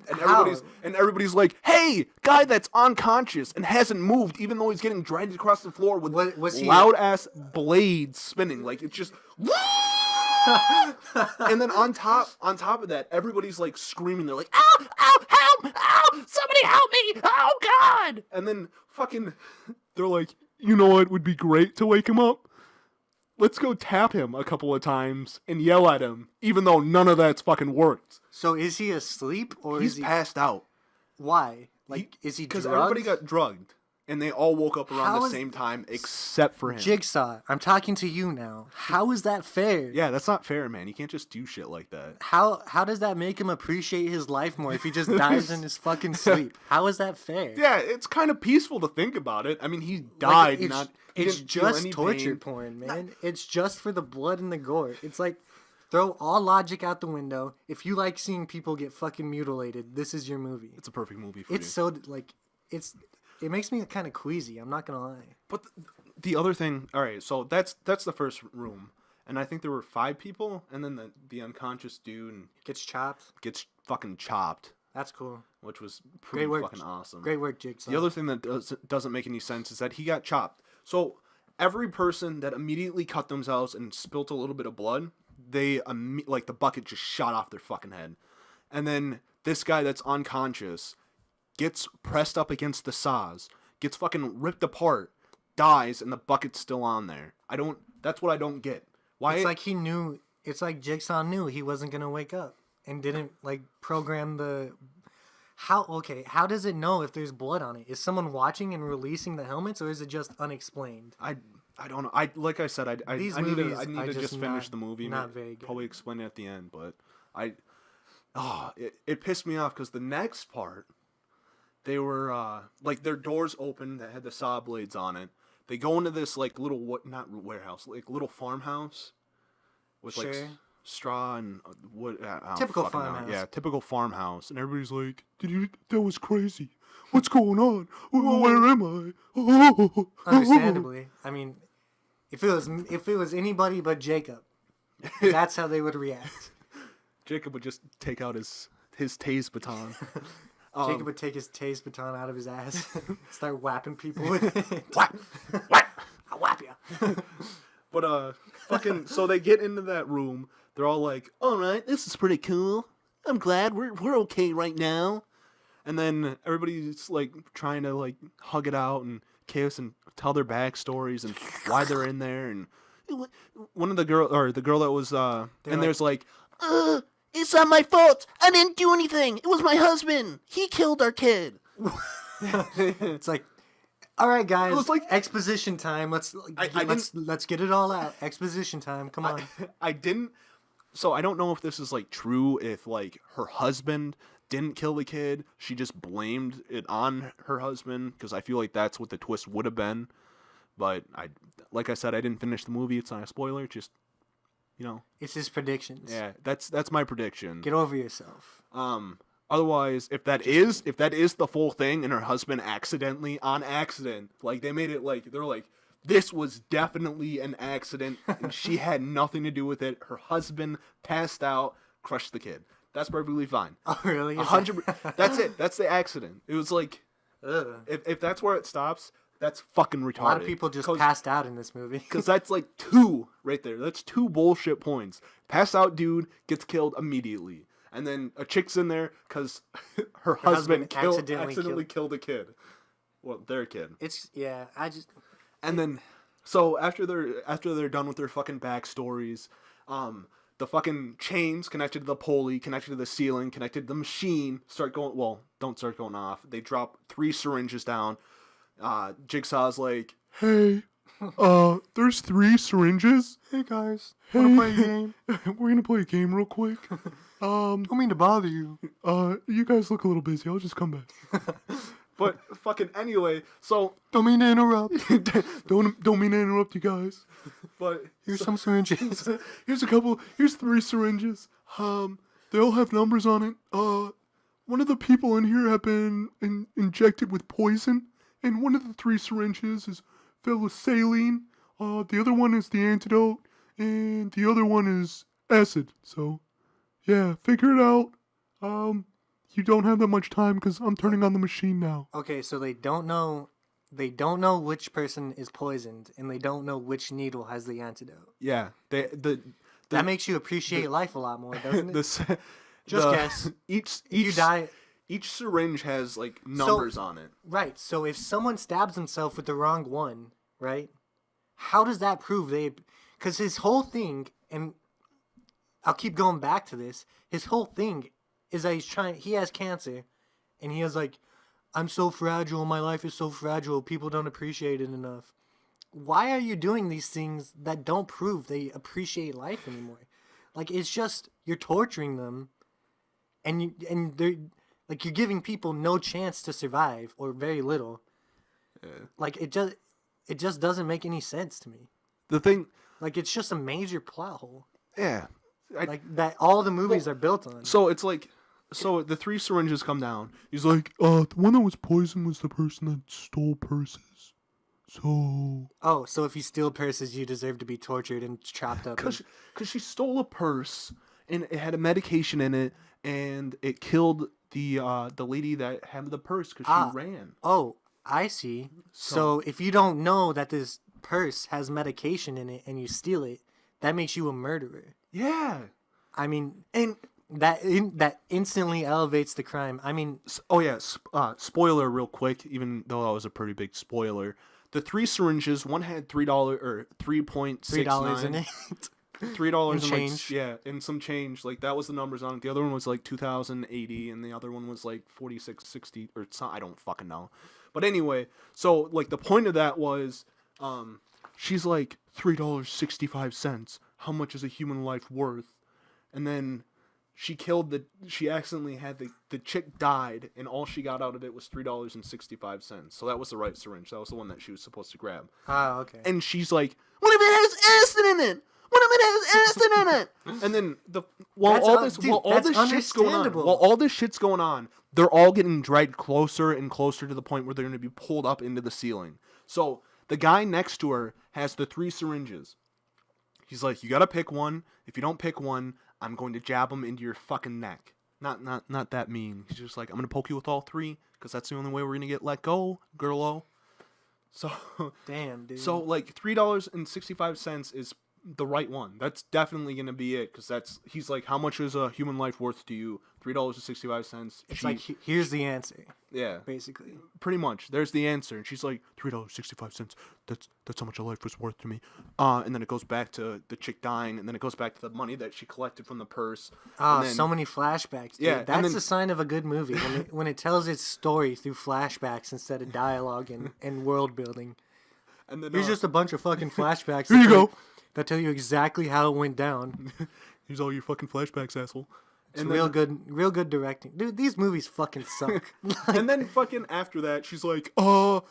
[SPEAKER 2] And
[SPEAKER 1] How?
[SPEAKER 2] everybody's like, "Hey, guy that's unconscious and hasn't moved, even though he's getting dragged across the floor with
[SPEAKER 1] Was he-
[SPEAKER 2] loud ass blades spinning, like it's just." And then on top of that, everybody's like screaming. They're like, "Ah!"
[SPEAKER 3] Ow, help, ow, somebody help me. Oh, God.
[SPEAKER 2] And then fucking, they're like, "You know what would be great to wake him up? Let's go tap him a couple of times and yell at him, even though none of that's fucking worked."
[SPEAKER 1] So is he asleep or
[SPEAKER 2] He's
[SPEAKER 1] is he?
[SPEAKER 2] passed out.
[SPEAKER 1] Why? Like, is he
[SPEAKER 2] Because
[SPEAKER 1] drugged?
[SPEAKER 2] everybody got drugged, and they all woke up around
[SPEAKER 1] How
[SPEAKER 2] the
[SPEAKER 1] is-
[SPEAKER 2] same time except for him.
[SPEAKER 1] Jigsaw, I'm talking to you now. How is that fair?
[SPEAKER 2] Yeah, that's not fair, man. You can't just do shit like that.
[SPEAKER 1] How does that make him appreciate his life more if he just dies in his fucking sleep? How is that fair?
[SPEAKER 2] Yeah, it's kind of peaceful to think about it. I mean, he
[SPEAKER 1] Like,
[SPEAKER 2] died,
[SPEAKER 1] it's,
[SPEAKER 2] not. He
[SPEAKER 1] it's
[SPEAKER 2] didn't feel
[SPEAKER 1] just
[SPEAKER 2] any
[SPEAKER 1] torture
[SPEAKER 2] pain.
[SPEAKER 1] porn, man. It's just for the blood and the gore. It's like, throw all logic out the window. If you like seeing people get fucking mutilated, this is your movie.
[SPEAKER 2] It's a perfect movie for
[SPEAKER 1] It's
[SPEAKER 2] you.
[SPEAKER 1] so like, it makes me kind of queasy. I'm not gonna lie.
[SPEAKER 2] But the other thing, all right, so that's the first room, and I think there were 5 people, and then the unconscious dude
[SPEAKER 1] Gets chopped.
[SPEAKER 2] gets fucking chopped.
[SPEAKER 1] That's cool.
[SPEAKER 2] which was pretty
[SPEAKER 1] work.
[SPEAKER 2] fucking awesome.
[SPEAKER 1] Great work, Jigsaw.
[SPEAKER 2] The other thing that doesn't make any sense is that he got chopped. So every person that immediately cut themselves and spilt a little bit of blood, they like the bucket just shot off their fucking head. And then this guy that's unconscious gets pressed up against the saws, gets fucking ripped apart, dies, and the bucket's still on there. That's what I don't get. Why?
[SPEAKER 1] It's like he knew. It's like Jigsaw knew he wasn't gonna wake up and didn't like program the. How does it know if there's blood on it? Is someone watching and releasing the helmets, or is it just unexplained?
[SPEAKER 2] I don't know. Like I said, I need to just finish the movie.
[SPEAKER 1] Not very good.
[SPEAKER 2] Probably explain it at the end, but it pissed me off because the next part, they were like their doors open that had the saw blades on it. They go into this like little not warehouse, like little farmhouse with like straw and wood.
[SPEAKER 1] Typical farmhouse.
[SPEAKER 2] Yeah, typical farmhouse. And everybody's like, that was crazy. What's going on? Where am I?
[SPEAKER 1] Understandably, I mean, if it was anybody but Jacob, that's how they would react.
[SPEAKER 2] Jacob would just take out his tase baton.
[SPEAKER 1] Jacob would take his tase baton out of his ass, start whapping people with it.
[SPEAKER 3] Whap!
[SPEAKER 1] I'll whap you.
[SPEAKER 2] But fucking, so they get into that room. They're all like, "All right, this is pretty cool. I'm glad we're okay right now." And then everybody's like trying to like hug it out and kiss and tell their backstories and why they're in there. And one of the girl that was in there's like,
[SPEAKER 3] It's not my fault. I didn't do anything. It was my husband. He killed our kid.
[SPEAKER 1] It's like, all right, guys.
[SPEAKER 2] It was like
[SPEAKER 1] exposition time. Let's get it all out. Exposition time. Come on.
[SPEAKER 2] I didn't. So I don't know if this is like true. If like her husband didn't kill the kid, she just blamed it on her husband, because I feel like that's what the twist would have been. But like I said, I didn't finish the movie. It's not a spoiler. Just, you know.
[SPEAKER 1] It's his predictions.
[SPEAKER 2] Yeah, that's my prediction.
[SPEAKER 1] Get over yourself.
[SPEAKER 2] Otherwise, if that is the full thing, and her husband on accident, like they made it like they're like, this was definitely an accident, and she had nothing to do with it. Her husband passed out, crushed the kid. That's perfectly fine.
[SPEAKER 1] Oh, really?
[SPEAKER 2] 100%. That's it. That's the accident. It was like, if that's where it stops, that's fucking retarded.
[SPEAKER 1] A lot of people just passed out in this movie.
[SPEAKER 2] Because that's like 2 right there. That's 2 bullshit points. Passed out dude gets killed immediately. And then a chick's in there because her husband accidentally killed a kid. Well, their kid.
[SPEAKER 1] And
[SPEAKER 2] then, so after they're done with their fucking backstories, the fucking chains connected to the pulley, connected to the ceiling, connected to the machine don't start going off. They drop 3 syringes down. Jigsaw's like, "Hey, there's 3 syringes. Hey guys,
[SPEAKER 1] wanna play a game?
[SPEAKER 2] We're gonna play a game real quick.
[SPEAKER 1] Don't mean to bother you.
[SPEAKER 2] You guys look a little busy. I'll just come back." But fucking anyway, so
[SPEAKER 1] don't mean to interrupt.
[SPEAKER 2] don't mean to interrupt you guys. But
[SPEAKER 1] here's some syringes.
[SPEAKER 2] Here's 3 syringes. They all have numbers on it. One of the people in here have been injected with poison, and one of the 3 syringes is filled with saline. The other one is the antidote, and the other one is acid. So, yeah, figure it out. You don't have that much time because I'm turning on the machine now.
[SPEAKER 1] Okay, so they don't know which person is poisoned, and they don't know which needle has the antidote.
[SPEAKER 2] Yeah,
[SPEAKER 1] that makes you appreciate life a lot more, doesn't it? Guess.
[SPEAKER 2] Each syringe has like numbers on it.
[SPEAKER 1] Right. So if someone stabs himself with the wrong one, right? How does that prove because his whole thing, and I'll keep going back to this, his whole thing is that he has cancer, and he has like, I'm so fragile, my life is so fragile, people don't appreciate it enough. Why are you doing these things that don't prove they appreciate life anymore? Like, it's just, you're torturing them, and they're, like, you're giving people no chance to survive, or very little. Yeah. Like, it just doesn't make any sense to me.
[SPEAKER 2] The thing...
[SPEAKER 1] Like, it's just a major plot hole.
[SPEAKER 2] Yeah.
[SPEAKER 1] Like, that all the movies are built on.
[SPEAKER 2] So, it's like... So, the 3 syringes come down. He's like, the one that was poisoned was the person that stole purses. So...
[SPEAKER 1] Oh, so if you steal purses, you deserve to be tortured and chopped up.
[SPEAKER 2] Because she stole a purse, and it had a medication in it, and it killed the lady that had the purse because she ran.
[SPEAKER 1] Oh, I see. So if you don't know that this purse has medication in it and you steal it, that makes you a murderer.
[SPEAKER 2] Yeah.
[SPEAKER 1] I mean,
[SPEAKER 2] And
[SPEAKER 1] that instantly elevates the crime. I mean,
[SPEAKER 2] spoiler real quick, even though that was a pretty big spoiler. The 3 syringes, one had $3 or $3.69
[SPEAKER 1] $3 in it.
[SPEAKER 2] $3 and
[SPEAKER 1] change.
[SPEAKER 2] And some change. Like that was the numbers on it. The other one was like 2,080, and the other one was like 4660 or some, I don't fucking know. But anyway, so like the point of that was, she's like $3.65. How much is a human life worth? And then she accidentally had the chick died, and all she got out of it was $3.65. So that was the right syringe. That was the one that she was supposed to grab.
[SPEAKER 1] Oh, okay.
[SPEAKER 2] And she's like, "What if it has acid in it? What if it has acid in it?" And then while all this shit's going on, they're all getting dragged closer and closer to the point where they're going to be pulled up into the ceiling. So the guy next to her has the 3 syringes. He's like, "You gotta pick one. If you don't pick one, I'm going to jab them into your fucking neck." Not that mean. He's just like, "I'm gonna poke you with all 3 because that's the only way we're gonna get let go, girlo." So
[SPEAKER 1] damn, dude.
[SPEAKER 2] So like $3.65 is the right one. That's definitely gonna be it because he's like, "How much is a human life worth to you?" $3.65.
[SPEAKER 1] It's like here's the answer.
[SPEAKER 2] Yeah,
[SPEAKER 1] basically.
[SPEAKER 2] Pretty much. There's the answer, and she's like, $3.65. That's how much a life was worth to me. And then it goes back to the chick dying, and then it goes back to the money that she collected from the purse.
[SPEAKER 1] So many flashbacks. Dude.
[SPEAKER 2] Yeah,
[SPEAKER 1] that's a sign of a good movie when it tells its story through flashbacks instead of dialogue and world building.
[SPEAKER 2] And then
[SPEAKER 1] here's just a bunch of fucking flashbacks.
[SPEAKER 2] Here you go.
[SPEAKER 1] That tell you exactly how it went down.
[SPEAKER 2] Here's all your fucking flashbacks, asshole.
[SPEAKER 1] It's real good directing. Dude, these movies fucking suck.
[SPEAKER 2] And then fucking after that, she's like, no,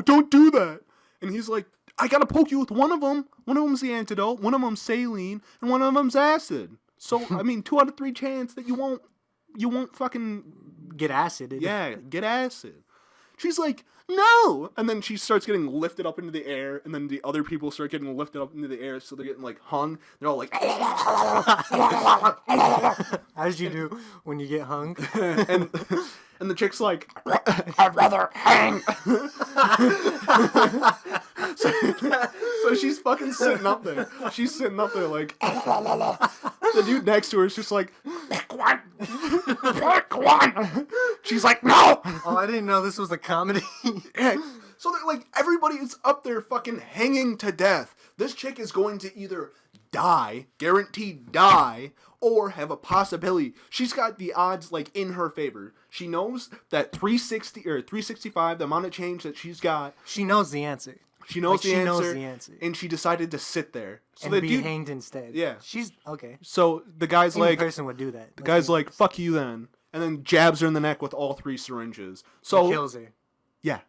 [SPEAKER 2] don't do that. And he's like, "I gotta poke you with one of them. One of them's the antidote, one of them's saline, and one of them's acid. So, I mean, 2 out of 3 chance that you won't fucking...
[SPEAKER 1] Get acid.
[SPEAKER 2] Yeah, get acid." She's like, "No!" And then she starts getting lifted up into the air, and then the other people start getting lifted up into the air, so they're getting, like, hung. They're all like...
[SPEAKER 1] As you do when you get hung.
[SPEAKER 2] and the chick's like...
[SPEAKER 3] "I'd rather hang."
[SPEAKER 2] So she's fucking sitting up there. She's sitting up there like... The dude next to her is just like...
[SPEAKER 3] "Pick one. Pick one." She's like, "No."
[SPEAKER 1] Oh, I didn't know this was a comedy.
[SPEAKER 2] Yeah. So that like everybody is up there fucking hanging to death. This chick is going to either die, guaranteed die, or have a possibility. She's got the odds like in her favor. She knows that 360 or 365, the amount of change that she's got.
[SPEAKER 1] She knows the answer.
[SPEAKER 2] She knows the answer, and she decided to sit there. So
[SPEAKER 1] and be hanged instead.
[SPEAKER 2] Yeah.
[SPEAKER 1] She's okay.
[SPEAKER 2] So the guy's
[SPEAKER 1] Any
[SPEAKER 2] like,
[SPEAKER 1] person would do that.
[SPEAKER 2] The guy's like, "Fuck you then," and then jabs her in the neck with all 3 syringes. So
[SPEAKER 1] he kills her.
[SPEAKER 2] Yeah,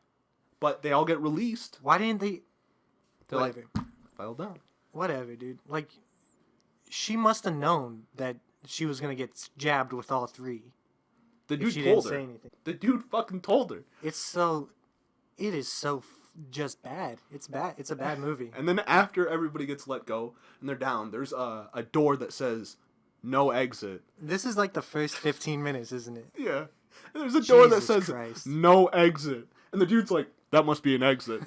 [SPEAKER 2] but they all get released.
[SPEAKER 1] Why didn't they?
[SPEAKER 2] They're like, file down.
[SPEAKER 1] Whatever, dude. Like, she must have known that she was gonna get jabbed with all 3.
[SPEAKER 2] The dude
[SPEAKER 1] she
[SPEAKER 2] told
[SPEAKER 1] didn't
[SPEAKER 2] her.
[SPEAKER 1] say anything.
[SPEAKER 2] The dude fucking told her.
[SPEAKER 1] It is so just bad. It's bad. It's a bad movie.
[SPEAKER 2] And then after everybody gets let go and they're down, there's a door that says "No exit."
[SPEAKER 1] This is like the first 15 minutes, isn't it?
[SPEAKER 2] Yeah. And there's a door that
[SPEAKER 1] Jesus
[SPEAKER 2] says
[SPEAKER 1] Christ.
[SPEAKER 2] "No exit," and the dude's like, "That must be an exit."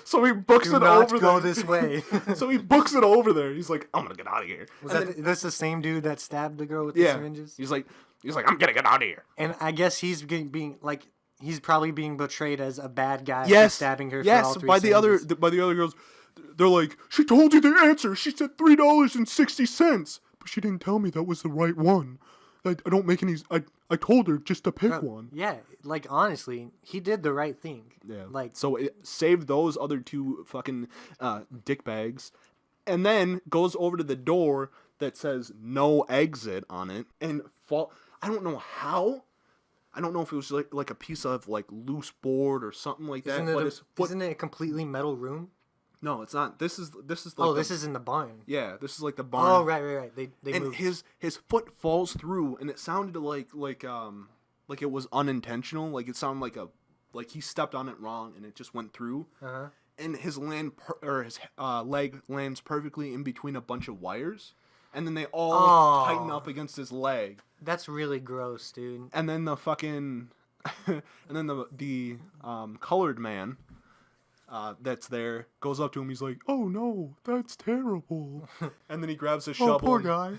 [SPEAKER 2] So he books
[SPEAKER 1] Do
[SPEAKER 2] it
[SPEAKER 1] not
[SPEAKER 2] over
[SPEAKER 1] go
[SPEAKER 2] there.
[SPEAKER 1] this way.
[SPEAKER 2] So he books it over there. He's like, "I'm gonna get out of here."
[SPEAKER 1] Was that's the same dude that stabbed the girl with the syringes?
[SPEAKER 2] He's like,
[SPEAKER 3] "I'm gonna get out of here."
[SPEAKER 1] And I guess he's being like, he's probably being portrayed as a bad guy
[SPEAKER 2] yes,
[SPEAKER 1] for stabbing her.
[SPEAKER 2] Yes,
[SPEAKER 1] for all 3
[SPEAKER 2] by the other
[SPEAKER 1] syringes.
[SPEAKER 2] by the other girls. They're like, "She told you the answer. She said $3.60, but she didn't tell me that was the right one. I don't make any. I told her just to pick one."
[SPEAKER 1] Yeah, like honestly, he did the right thing.
[SPEAKER 2] Yeah.
[SPEAKER 1] Like,
[SPEAKER 2] so it saved those other 2 fucking dickbags, and then goes over to the door that says "No exit" on it, and I don't know how. I don't know if it was like a piece of like loose board or something like that.
[SPEAKER 1] Isn't it a completely metal room?
[SPEAKER 2] No, it's not. This is like
[SPEAKER 1] this is in the barn.
[SPEAKER 2] Yeah, this is like the barn.
[SPEAKER 1] Oh, right. They
[SPEAKER 2] and
[SPEAKER 1] moved.
[SPEAKER 2] his foot falls through, and it sounded like it was unintentional. Like it sounded like he stepped on it wrong, and it just went through.
[SPEAKER 1] Uh-huh.
[SPEAKER 2] And his leg lands perfectly in between a bunch of wires, and then they all tighten up against his leg.
[SPEAKER 1] That's really gross, dude.
[SPEAKER 2] And then the fucking, and then the colored man that's there goes up to him. He's like, "Oh no, that's terrible." And then he grabs a shovel.
[SPEAKER 1] Oh, poor guy.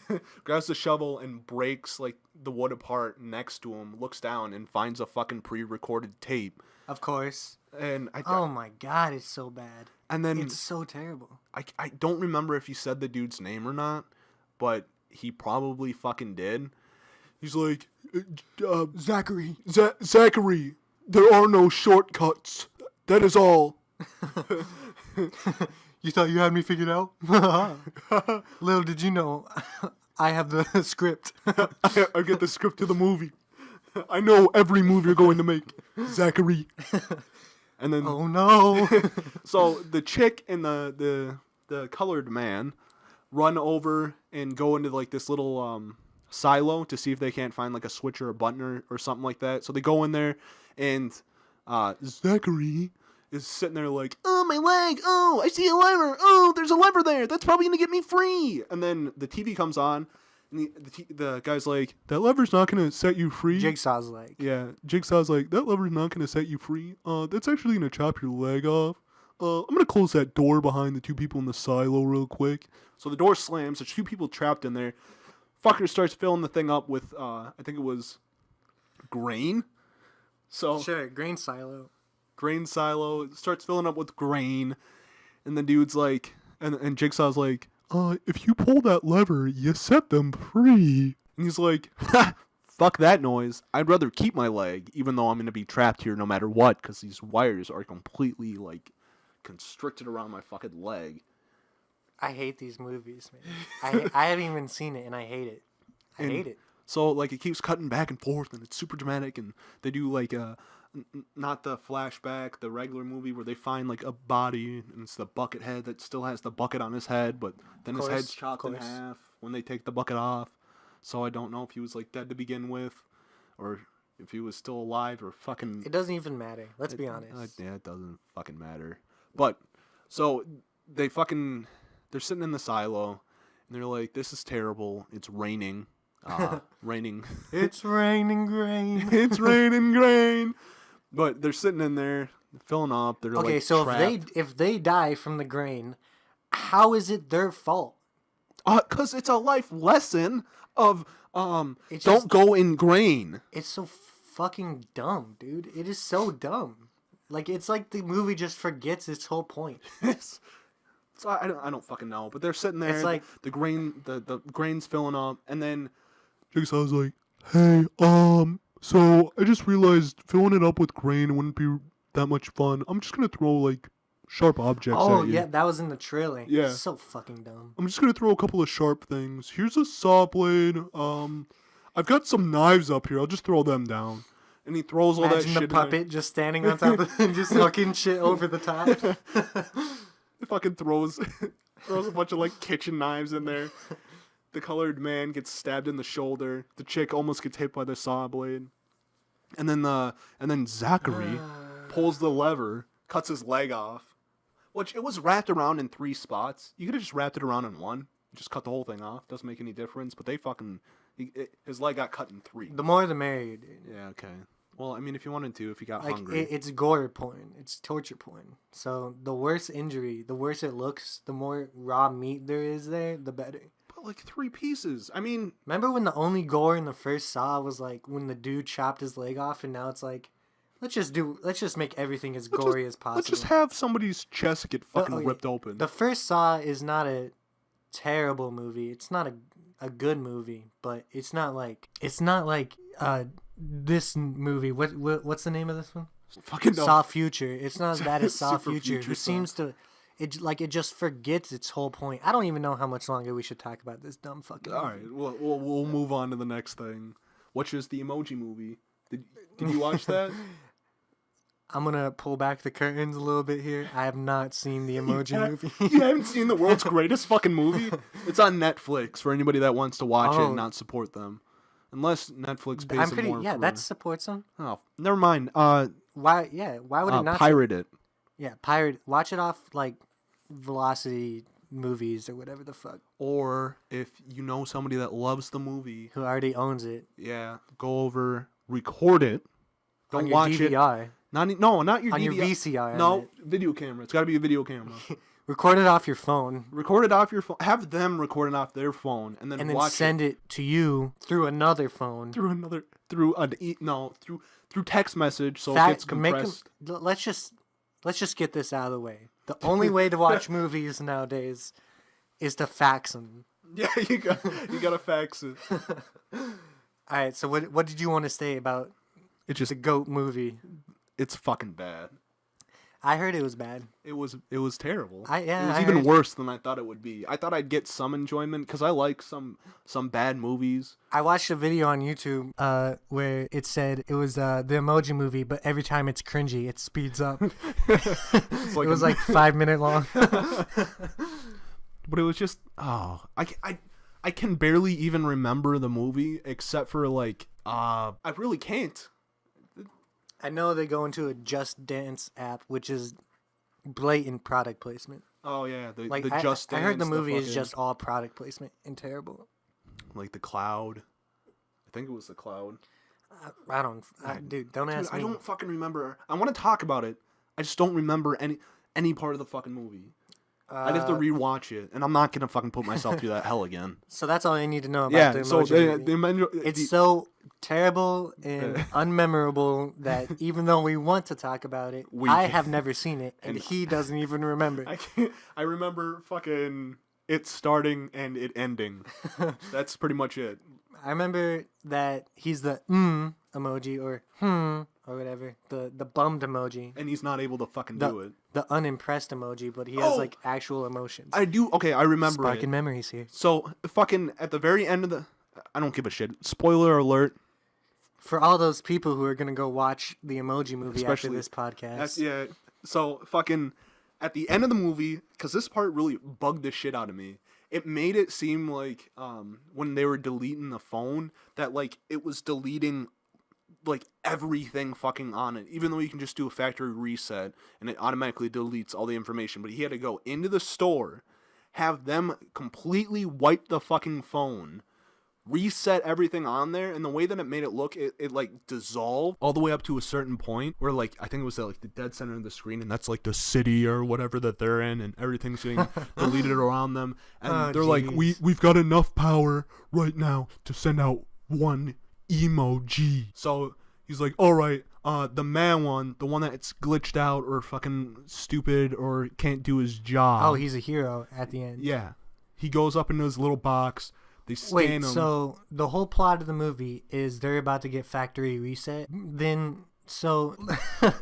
[SPEAKER 2] Grabs the shovel and breaks like the wood apart next to him. Looks down and finds a fucking pre-recorded tape.
[SPEAKER 1] Of course.
[SPEAKER 2] And
[SPEAKER 1] oh my god, it's so bad.
[SPEAKER 2] And then
[SPEAKER 1] it's so terrible.
[SPEAKER 2] I don't remember if he said the dude's name or not, but he probably fucking did. He's like, Zachary. Zachary, there are no shortcuts. That is all.
[SPEAKER 1] You thought you had me figured out? Little did you know, I have the script.
[SPEAKER 2] I get the script to the movie. I know every move you're going to make, Zachary. And then,
[SPEAKER 1] oh no.
[SPEAKER 2] So the chick and the colored man run over and go into like this little silo to see if they can't find like a switch or a button or something like that. So they go in there, and Zachary is sitting there like, "Oh, my leg! Oh, I see a lever! Oh, there's a lever there! That's probably gonna get me free!" And then the TV comes on, and the guy's like, "That lever's not gonna set you free."
[SPEAKER 1] Jigsaw's like,
[SPEAKER 2] Yeah, Jigsaw's like, "That lever's not gonna set you free. That's actually gonna chop your leg off. I'm gonna close that door behind the two people in the silo real quick." So the door slams. There's two people trapped in there. Fucker starts filling the thing up with, I think it was grain. So
[SPEAKER 1] sure, grain silo.
[SPEAKER 2] Grain silo starts filling up with grain, and the dude's like, and Jigsaw's like, "If you pull that lever, you set them free." And he's like, "Ha, fuck that noise. I'd rather keep my leg, even though I'm gonna be trapped here no matter what, because these wires are completely like constricted around my fucking leg."
[SPEAKER 1] I hate these movies, man. I haven't even seen it, and I hate it. I hate it.
[SPEAKER 2] So like it keeps cutting back and forth, and it's super dramatic, and they do like not the flashback, the regular movie where they find like a body, and it's the bucket head that still has the bucket on his head, but then his head's chopped in half when they take the bucket off. So I don't know if he was like dead to begin with, or if he was still alive, or fucking.
[SPEAKER 1] It doesn't even matter. Let's be honest.
[SPEAKER 2] Yeah, it doesn't fucking matter. But so they're sitting in the silo, and they're like, "This is terrible. It's raining." Raining.
[SPEAKER 1] It's raining grain.
[SPEAKER 2] It's raining grain. But they're sitting in there, filling up. They're
[SPEAKER 1] okay,
[SPEAKER 2] like
[SPEAKER 1] so
[SPEAKER 2] trapped.
[SPEAKER 1] if they die from the grain, how is it their fault?
[SPEAKER 2] 'Cause it's a life lesson of
[SPEAKER 1] It's
[SPEAKER 2] don't
[SPEAKER 1] just-
[SPEAKER 2] go in grain.
[SPEAKER 1] It's so fucking dumb, dude. It is so dumb. Like, it's like the movie just forgets its whole point.
[SPEAKER 2] So I don't fucking know. But they're sitting there.
[SPEAKER 1] It's like
[SPEAKER 2] the grain's filling up, and then Jigsaw's like, "Hey, so I just realized filling it up with grain wouldn't be that much fun. I'm just gonna throw like sharp objects at you.
[SPEAKER 1] yeah, that was in the trailer.
[SPEAKER 2] Yeah.
[SPEAKER 1] So fucking dumb.
[SPEAKER 2] I'm just gonna throw a couple of sharp things. Here's a saw blade. I've got some knives up here. I'll just throw them down." And he throws all that
[SPEAKER 1] Imagine
[SPEAKER 2] shit.
[SPEAKER 1] the puppet just standing on top of it, just hucking shit over the top.
[SPEAKER 2] He fucking throws a bunch of like kitchen knives in there. The colored man gets stabbed in the shoulder. The chick almost gets hit by the saw blade. And then Zachary pulls the lever, cuts his leg off. Which it was wrapped around in 3 spots. You could have just wrapped it around in 1. Just cut the whole thing off. Doesn't make any difference. But they fucking his leg got cut in 3.
[SPEAKER 1] The more the merrier, dude.
[SPEAKER 2] Yeah, okay. Well, I mean, if you wanted to, if you got
[SPEAKER 1] Like,
[SPEAKER 2] hungry.
[SPEAKER 1] it's gore porn. It's torture porn. So the worse injury, the worse it looks, the more raw meat there is there, the better.
[SPEAKER 2] But like 3 pieces. I mean,
[SPEAKER 1] Remember when the only gore in the first Saw was like when the dude chopped his leg off, and now it's like, let's just make everything as gory as possible.
[SPEAKER 2] let's just have somebody's chest get fucking
[SPEAKER 1] okay,
[SPEAKER 2] ripped open.
[SPEAKER 1] The first Saw is not a terrible movie. It's not a good movie, but it's not like this movie. What's the name of this one?
[SPEAKER 2] Fucking no.
[SPEAKER 1] Saw Future. It's not as bad as Saw
[SPEAKER 2] Super
[SPEAKER 1] Future.
[SPEAKER 2] Future
[SPEAKER 1] It seems to, it just forgets its whole point. I don't even know how much longer we should talk about this dumb fucking.
[SPEAKER 2] All
[SPEAKER 1] movie.
[SPEAKER 2] right, we'll move on to the next thing, which is the Emoji Movie. Did you watch that?
[SPEAKER 1] I'm gonna pull back the curtains a little bit here. I have not seen the Emoji Movie.
[SPEAKER 2] You haven't seen the world's greatest fucking movie? It's on Netflix for anybody that wants to watch it
[SPEAKER 1] Oh.
[SPEAKER 2] and not support them. Unless Netflix pays
[SPEAKER 1] I'm
[SPEAKER 2] them
[SPEAKER 1] pretty.
[SPEAKER 2] more
[SPEAKER 1] Yeah,
[SPEAKER 2] for...
[SPEAKER 1] that supports them.
[SPEAKER 2] Oh, never mind.
[SPEAKER 1] Why? Yeah. Why would it not?
[SPEAKER 2] Pirate it.
[SPEAKER 1] Yeah, pirate. Watch it off like Velocity movies or whatever the fuck,
[SPEAKER 2] Or if you know somebody that loves the movie,
[SPEAKER 1] who already owns it
[SPEAKER 2] yeah, go over, record it. Don't
[SPEAKER 1] on your
[SPEAKER 2] watch it.
[SPEAKER 1] DVR,
[SPEAKER 2] Not your
[SPEAKER 1] on
[SPEAKER 2] DVR.
[SPEAKER 1] your VCR. I
[SPEAKER 2] No,
[SPEAKER 1] meant.
[SPEAKER 2] video camera. It's got to be a video camera.
[SPEAKER 1] Record it off your phone
[SPEAKER 2] Record it off your phone. Have them record it off their phone, and then watch
[SPEAKER 1] send it to you through another phone.
[SPEAKER 2] through text message, so it gets compressed.
[SPEAKER 1] Let's just get this out of the way. The only way to watch movies nowadays is to fax them.
[SPEAKER 2] Yeah, you gotta fax it.
[SPEAKER 1] All right. So what did you want to say about
[SPEAKER 2] It's just
[SPEAKER 1] the GOAT movie?
[SPEAKER 2] it's fucking bad.
[SPEAKER 1] I heard it was bad.
[SPEAKER 2] It was terrible.
[SPEAKER 1] I
[SPEAKER 2] it was
[SPEAKER 1] heard-
[SPEAKER 2] even worse than I thought it would be. I thought I'd get some enjoyment because I like some bad movies.
[SPEAKER 1] I watched a video on YouTube where it said it was the Emoji Movie, but every time it's cringy, it speeds up.
[SPEAKER 2] It's
[SPEAKER 1] It was like 5 minute long.
[SPEAKER 2] But it was just I can barely even remember the movie except for like I really can't.
[SPEAKER 1] I know they go into a Just Dance app, which is blatant product placement.
[SPEAKER 2] Oh yeah, the
[SPEAKER 1] Like
[SPEAKER 2] Just
[SPEAKER 1] I heard the
[SPEAKER 2] Dance,
[SPEAKER 1] movie is
[SPEAKER 2] fucking-
[SPEAKER 1] just all product placement and terrible.
[SPEAKER 2] like the Cloud. I think it was the Cloud.
[SPEAKER 1] Dude, don't ask
[SPEAKER 2] Dude,
[SPEAKER 1] me.
[SPEAKER 2] I don't fucking remember. I want to talk about it. I just don't remember any part of the fucking movie. I'd have to rewatch it, and I'm not gonna fucking put myself through that hell again.
[SPEAKER 1] So that's all I need to know about the Emoji Movie. It's so terrible and unmemorable that even though we want to talk about it, I have never seen it, and he doesn't even remember.
[SPEAKER 2] I remember fucking it starting and it ending. That's pretty much it.
[SPEAKER 1] I remember that he's the emoji or or whatever, the bummed emoji,
[SPEAKER 2] And he's not able to fucking do it.
[SPEAKER 1] the unimpressed emoji, but he has like actual emotions.
[SPEAKER 2] I do. Okay, I remember
[SPEAKER 1] Sparking
[SPEAKER 2] it.
[SPEAKER 1] memories here.
[SPEAKER 2] So fucking at the very end of the, I don't give a shit. Spoiler alert.
[SPEAKER 1] For all those people who are gonna go watch the Emoji Movie
[SPEAKER 2] Especially-
[SPEAKER 1] after this podcast,
[SPEAKER 2] Yeah. So fucking at the end of the movie, because this part really bugged the shit out of me. It made it seem like when they were deleting the phone that like it was deleting like everything fucking on it, even though you can just do a factory reset and it automatically deletes all the information. But he had to go into the store, have them completely wipe the fucking phone, reset everything on there, and the way that it made it look, it like dissolved all the way up to a certain point where like I think it was at like the dead center of the screen, and that's like the city or whatever that they're in, and everything's getting deleted around them, and they're like, we've got enough power right now to send out one emoji. So he's like, all right, the man one, the one that's glitched out or fucking stupid or can't do his job.
[SPEAKER 1] oh, he's a hero at the end.
[SPEAKER 2] Yeah. He goes up into his little box. They scan
[SPEAKER 1] Wait,
[SPEAKER 2] him.
[SPEAKER 1] so the whole plot of the movie is they're about to get factory reset. Then so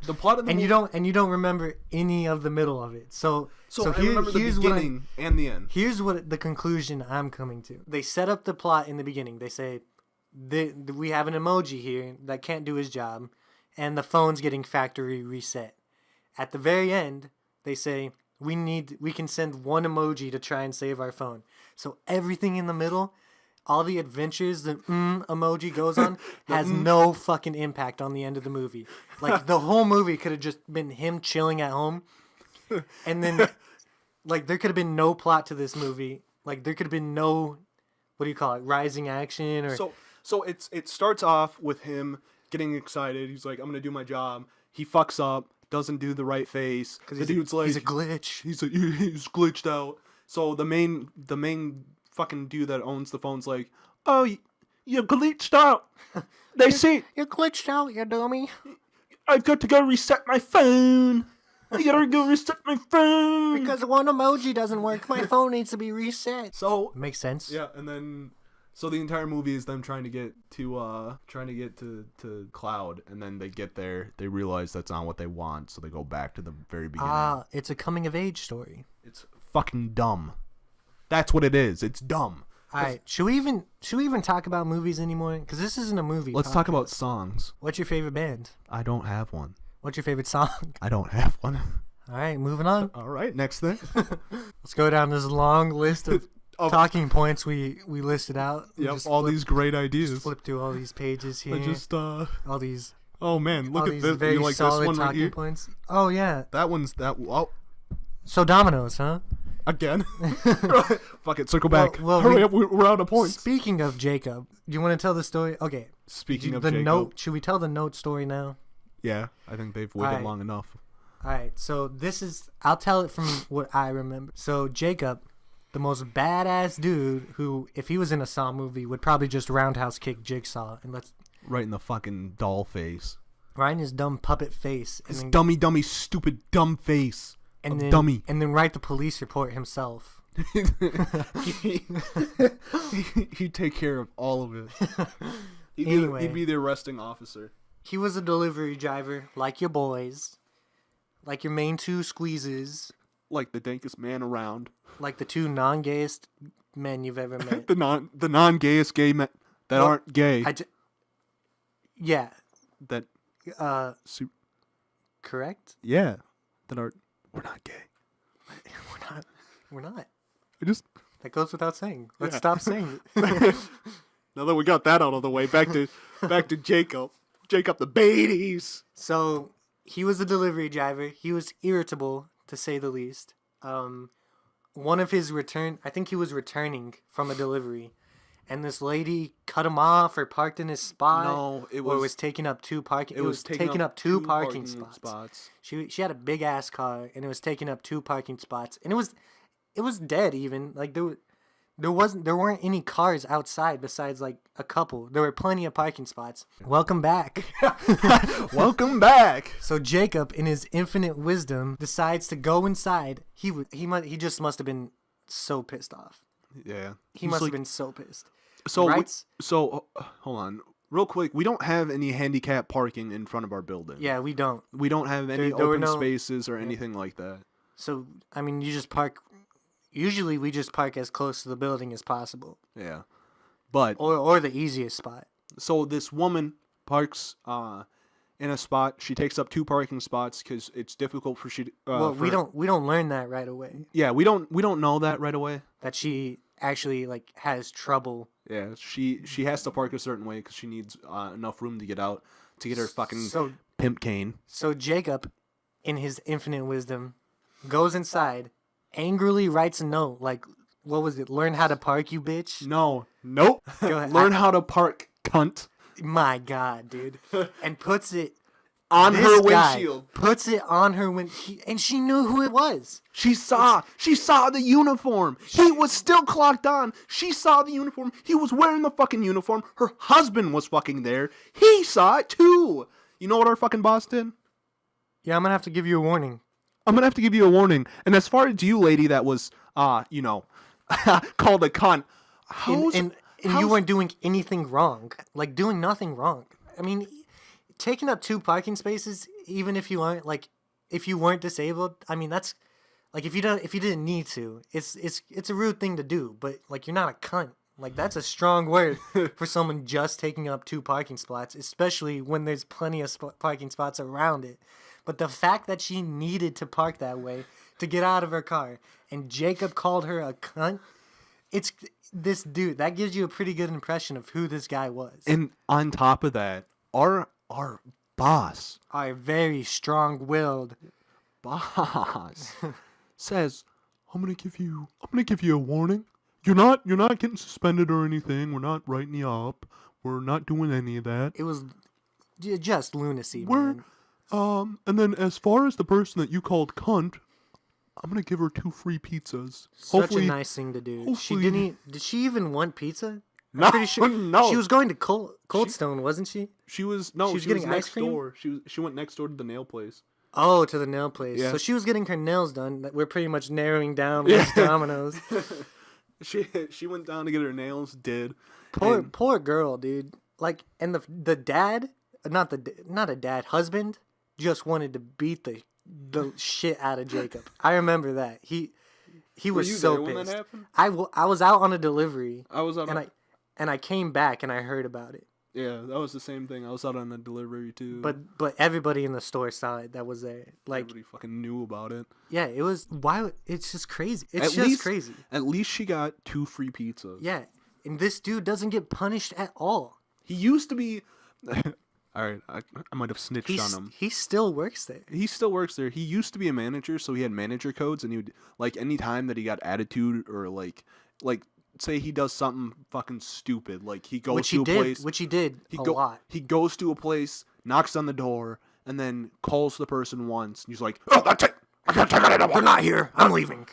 [SPEAKER 2] the plot of the
[SPEAKER 1] and
[SPEAKER 2] movie,
[SPEAKER 1] you don't remember any of the middle of it. So
[SPEAKER 2] I remember the
[SPEAKER 1] here's
[SPEAKER 2] beginning and the end.
[SPEAKER 1] Here's what the conclusion I'm coming to. They set up the plot in the beginning. They say we have an emoji here that can't do his job, and the phone's getting factory reset. At the very end, they say we can send one emoji to try and save our phone. So everything in the middle, all the adventures the emoji goes on, has no fucking impact on the end of the movie. Like the whole movie could have just been him chilling at home, and then there could have been no plot to this movie. Like there could have been no, what do you call it, rising action or.
[SPEAKER 2] So it starts off with him getting excited. He's like, I'm gonna do my job. He fucks up, doesn't do the right face. The dude's like,
[SPEAKER 1] he's a glitch.
[SPEAKER 2] He's glitched out. So the main fucking dude that owns the phone's like, oh, you glitched out. They see
[SPEAKER 1] You're glitched out, you dummy.
[SPEAKER 2] I've got to go reset my phone. I gotta go reset my phone.
[SPEAKER 1] Because one emoji doesn't work, my phone needs to be reset.
[SPEAKER 2] So
[SPEAKER 1] Makes sense.
[SPEAKER 2] yeah, and then so the entire movie is them trying to get to Cloud, and then they get there, they realize that's not what they want, so they go back to the very beginning.
[SPEAKER 1] It's a coming of age story.
[SPEAKER 2] It's fucking dumb. That's what it is. It's dumb.
[SPEAKER 1] All right, should we even talk about movies anymore? Because this isn't a movie.
[SPEAKER 2] Let's talk about songs.
[SPEAKER 1] What's your favorite band?
[SPEAKER 2] I don't have one.
[SPEAKER 1] What's your favorite song?
[SPEAKER 2] I don't have one.
[SPEAKER 1] All right, moving on.
[SPEAKER 2] All right, next thing.
[SPEAKER 1] Let's go down this long list of talking points we listed out.
[SPEAKER 2] Yep, all these great ideas.
[SPEAKER 1] Flip through all these pages here. All these.
[SPEAKER 2] Oh man, look
[SPEAKER 1] all
[SPEAKER 2] at
[SPEAKER 1] these
[SPEAKER 2] this.
[SPEAKER 1] very
[SPEAKER 2] You like this
[SPEAKER 1] solid
[SPEAKER 2] one right
[SPEAKER 1] talking
[SPEAKER 2] here?
[SPEAKER 1] points. Oh yeah.
[SPEAKER 2] That one's that. Oh,
[SPEAKER 1] So Domino's, huh?
[SPEAKER 2] Again? Fuck it, circle back.
[SPEAKER 1] Well,
[SPEAKER 2] Hurry up, we're out of points.
[SPEAKER 1] Speaking of Jacob, do you want to tell the story? Okay.
[SPEAKER 2] Speaking of
[SPEAKER 1] the
[SPEAKER 2] Jacob.
[SPEAKER 1] note. Should we tell the note story now?
[SPEAKER 2] Yeah, I think they've waited
[SPEAKER 1] Alright.
[SPEAKER 2] long enough.
[SPEAKER 1] All right. So I'll tell it from what I remember. So Jacob, the most badass dude who, if he was in a Saw movie, would probably just roundhouse kick Jigsaw and
[SPEAKER 2] Right in the fucking doll face.
[SPEAKER 1] right in his dumb puppet face. And
[SPEAKER 2] His
[SPEAKER 1] then,
[SPEAKER 2] dummy, stupid, dumb face.
[SPEAKER 1] and then,
[SPEAKER 2] dummy.
[SPEAKER 1] And then write the police report himself.
[SPEAKER 2] He'd take care of all of it.
[SPEAKER 1] Anyway.
[SPEAKER 2] He'd be the arresting officer.
[SPEAKER 1] He was a delivery driver, like your boys, like your main two squeezes,
[SPEAKER 2] Like the dankest man around.
[SPEAKER 1] like the two non-gayest men you've ever met.
[SPEAKER 2] the non-gayest gay men that
[SPEAKER 1] Well,
[SPEAKER 2] aren't gay.
[SPEAKER 1] Yeah.
[SPEAKER 2] That
[SPEAKER 1] Correct?
[SPEAKER 2] yeah. That aren't. We're not gay.
[SPEAKER 1] We're not.
[SPEAKER 2] I just.
[SPEAKER 1] That goes without saying. Let's
[SPEAKER 2] Yeah.
[SPEAKER 1] stop saying it.
[SPEAKER 2] Now that we got that out of the way, back to Jacob. Jacob the Beatties.
[SPEAKER 1] So he was a delivery driver. He was irritable, to say the least. One of his I think he was returning from a delivery, and this lady cut him off or parked in his spot.
[SPEAKER 2] No, it
[SPEAKER 1] or
[SPEAKER 2] was.
[SPEAKER 1] was taking up two parking.
[SPEAKER 2] It was
[SPEAKER 1] taking up two parking spots. She had a big ass car, and it was taking up two parking spots, and it was dead even. Like there weren't any cars outside besides like a couple. There were plenty of parking spots. Welcome back.
[SPEAKER 2] Welcome back.
[SPEAKER 1] So Jacob, in his infinite wisdom, decides to go inside. He just must have been so pissed off.
[SPEAKER 2] Yeah.
[SPEAKER 1] He must have been so pissed.
[SPEAKER 2] So
[SPEAKER 1] Right?
[SPEAKER 2] hold on, real quick. We don't have any handicap parking in front of our building.
[SPEAKER 1] Yeah, we don't.
[SPEAKER 2] We don't have any
[SPEAKER 1] There were
[SPEAKER 2] open
[SPEAKER 1] no-
[SPEAKER 2] spaces or anything like that.
[SPEAKER 1] So I mean, you just park. Usually, we just park as close to the building as possible,
[SPEAKER 2] Yeah. But
[SPEAKER 1] or the easiest spot.
[SPEAKER 2] so this woman parks in a spot. She takes up two parking spots because it's difficult for she.
[SPEAKER 1] We don't learn that right away.
[SPEAKER 2] Yeah, we don't know that right away.
[SPEAKER 1] That she actually like has trouble.
[SPEAKER 2] Yeah, she has to park a certain way because she needs enough room to get out to get her fucking
[SPEAKER 1] So
[SPEAKER 2] pimp cane.
[SPEAKER 1] So Jacob, in his infinite wisdom, goes inside, angrily writes a note like, what was it? Learn how to park, you bitch.
[SPEAKER 2] Nope.
[SPEAKER 1] Go ahead.
[SPEAKER 2] Learn how to park, cunt.
[SPEAKER 1] My God, dude. And puts it
[SPEAKER 2] On
[SPEAKER 1] this
[SPEAKER 2] her
[SPEAKER 1] guy
[SPEAKER 2] windshield.
[SPEAKER 1] Puts it on her and she knew who it was.
[SPEAKER 2] She saw the uniform. He was still clocked on. She saw the uniform. He was wearing the fucking uniform. Her husband was fucking there. He saw it too. You know what our fucking boss did?
[SPEAKER 1] Yeah, I'm gonna have to give you a warning.
[SPEAKER 2] I'm gonna have to give you a warning. And as far as you, lady, that was, called a cunt.
[SPEAKER 1] And you weren't doing anything wrong. Like, doing nothing wrong. I mean, taking up two parking spaces, even if you aren't, like, if you weren't disabled, I mean, that's, like, if you didn't need to, it's a rude thing to do, but, like, you're not a cunt. Like, that's a strong word for someone just taking up two parking spots, especially when there's plenty of parking spots around it. But the fact that she needed to park that way to get out of her car, and Jacob called her a cunt, it's this dude. That gives you a pretty good impression of who this guy was.
[SPEAKER 2] And on top of that, our boss
[SPEAKER 1] Are very strong-willed.
[SPEAKER 2] says, I'm gonna give you a warning. You're not getting suspended or anything. We're not writing you up. We're not doing any of that.
[SPEAKER 1] It was just lunacy,
[SPEAKER 2] We're
[SPEAKER 1] man.
[SPEAKER 2] and then as far as the person that you called cunt, I'm gonna give her 2 free pizzas.
[SPEAKER 1] Such a nice thing to do. She
[SPEAKER 2] hopefully-
[SPEAKER 1] didn't. Did she even want pizza? I'm
[SPEAKER 2] No,
[SPEAKER 1] pretty sure.
[SPEAKER 2] no.
[SPEAKER 1] She was going to Cold Stone, wasn't she?
[SPEAKER 2] She was
[SPEAKER 1] getting ice
[SPEAKER 2] next
[SPEAKER 1] cream?
[SPEAKER 2] door. She went next door to the nail place.
[SPEAKER 1] Oh, to the nail place.
[SPEAKER 2] Yeah.
[SPEAKER 1] So she was getting her nails done. We're pretty much narrowing down those dominoes.
[SPEAKER 2] She went down to get her nails did.
[SPEAKER 1] Poor girl, dude. Like, and the dad, not a dad, husband, just wanted to beat the shit out of Jacob. I remember that. He was
[SPEAKER 2] you
[SPEAKER 1] so
[SPEAKER 2] there when that
[SPEAKER 1] pissed.
[SPEAKER 2] happened?
[SPEAKER 1] I was out on a delivery.
[SPEAKER 2] I was out
[SPEAKER 1] and I came back and I heard about it.
[SPEAKER 2] Yeah, that was the same thing. I was out on a delivery too.
[SPEAKER 1] But everybody in the store saw it that was there. Like,
[SPEAKER 2] everybody fucking knew about it.
[SPEAKER 1] yeah, it was it's just crazy. It's
[SPEAKER 2] At
[SPEAKER 1] just
[SPEAKER 2] least-
[SPEAKER 1] crazy.
[SPEAKER 2] At least she got 2 free pizzas.
[SPEAKER 1] Yeah. And this dude doesn't get punished at all.
[SPEAKER 2] He used to be All right, I might have snitched on him.
[SPEAKER 1] He still works there.
[SPEAKER 2] He still works there. He used to be a manager, so he had manager codes, and he would like any time that he got attitude or like say he does something fucking stupid, like he goes to a place,
[SPEAKER 1] which he did a lot.
[SPEAKER 2] He goes to a place, knocks on the door, and then calls the person once. And he's like, "Oh, that's it. I can't take it anymore.
[SPEAKER 1] They're not here. I'm leaving."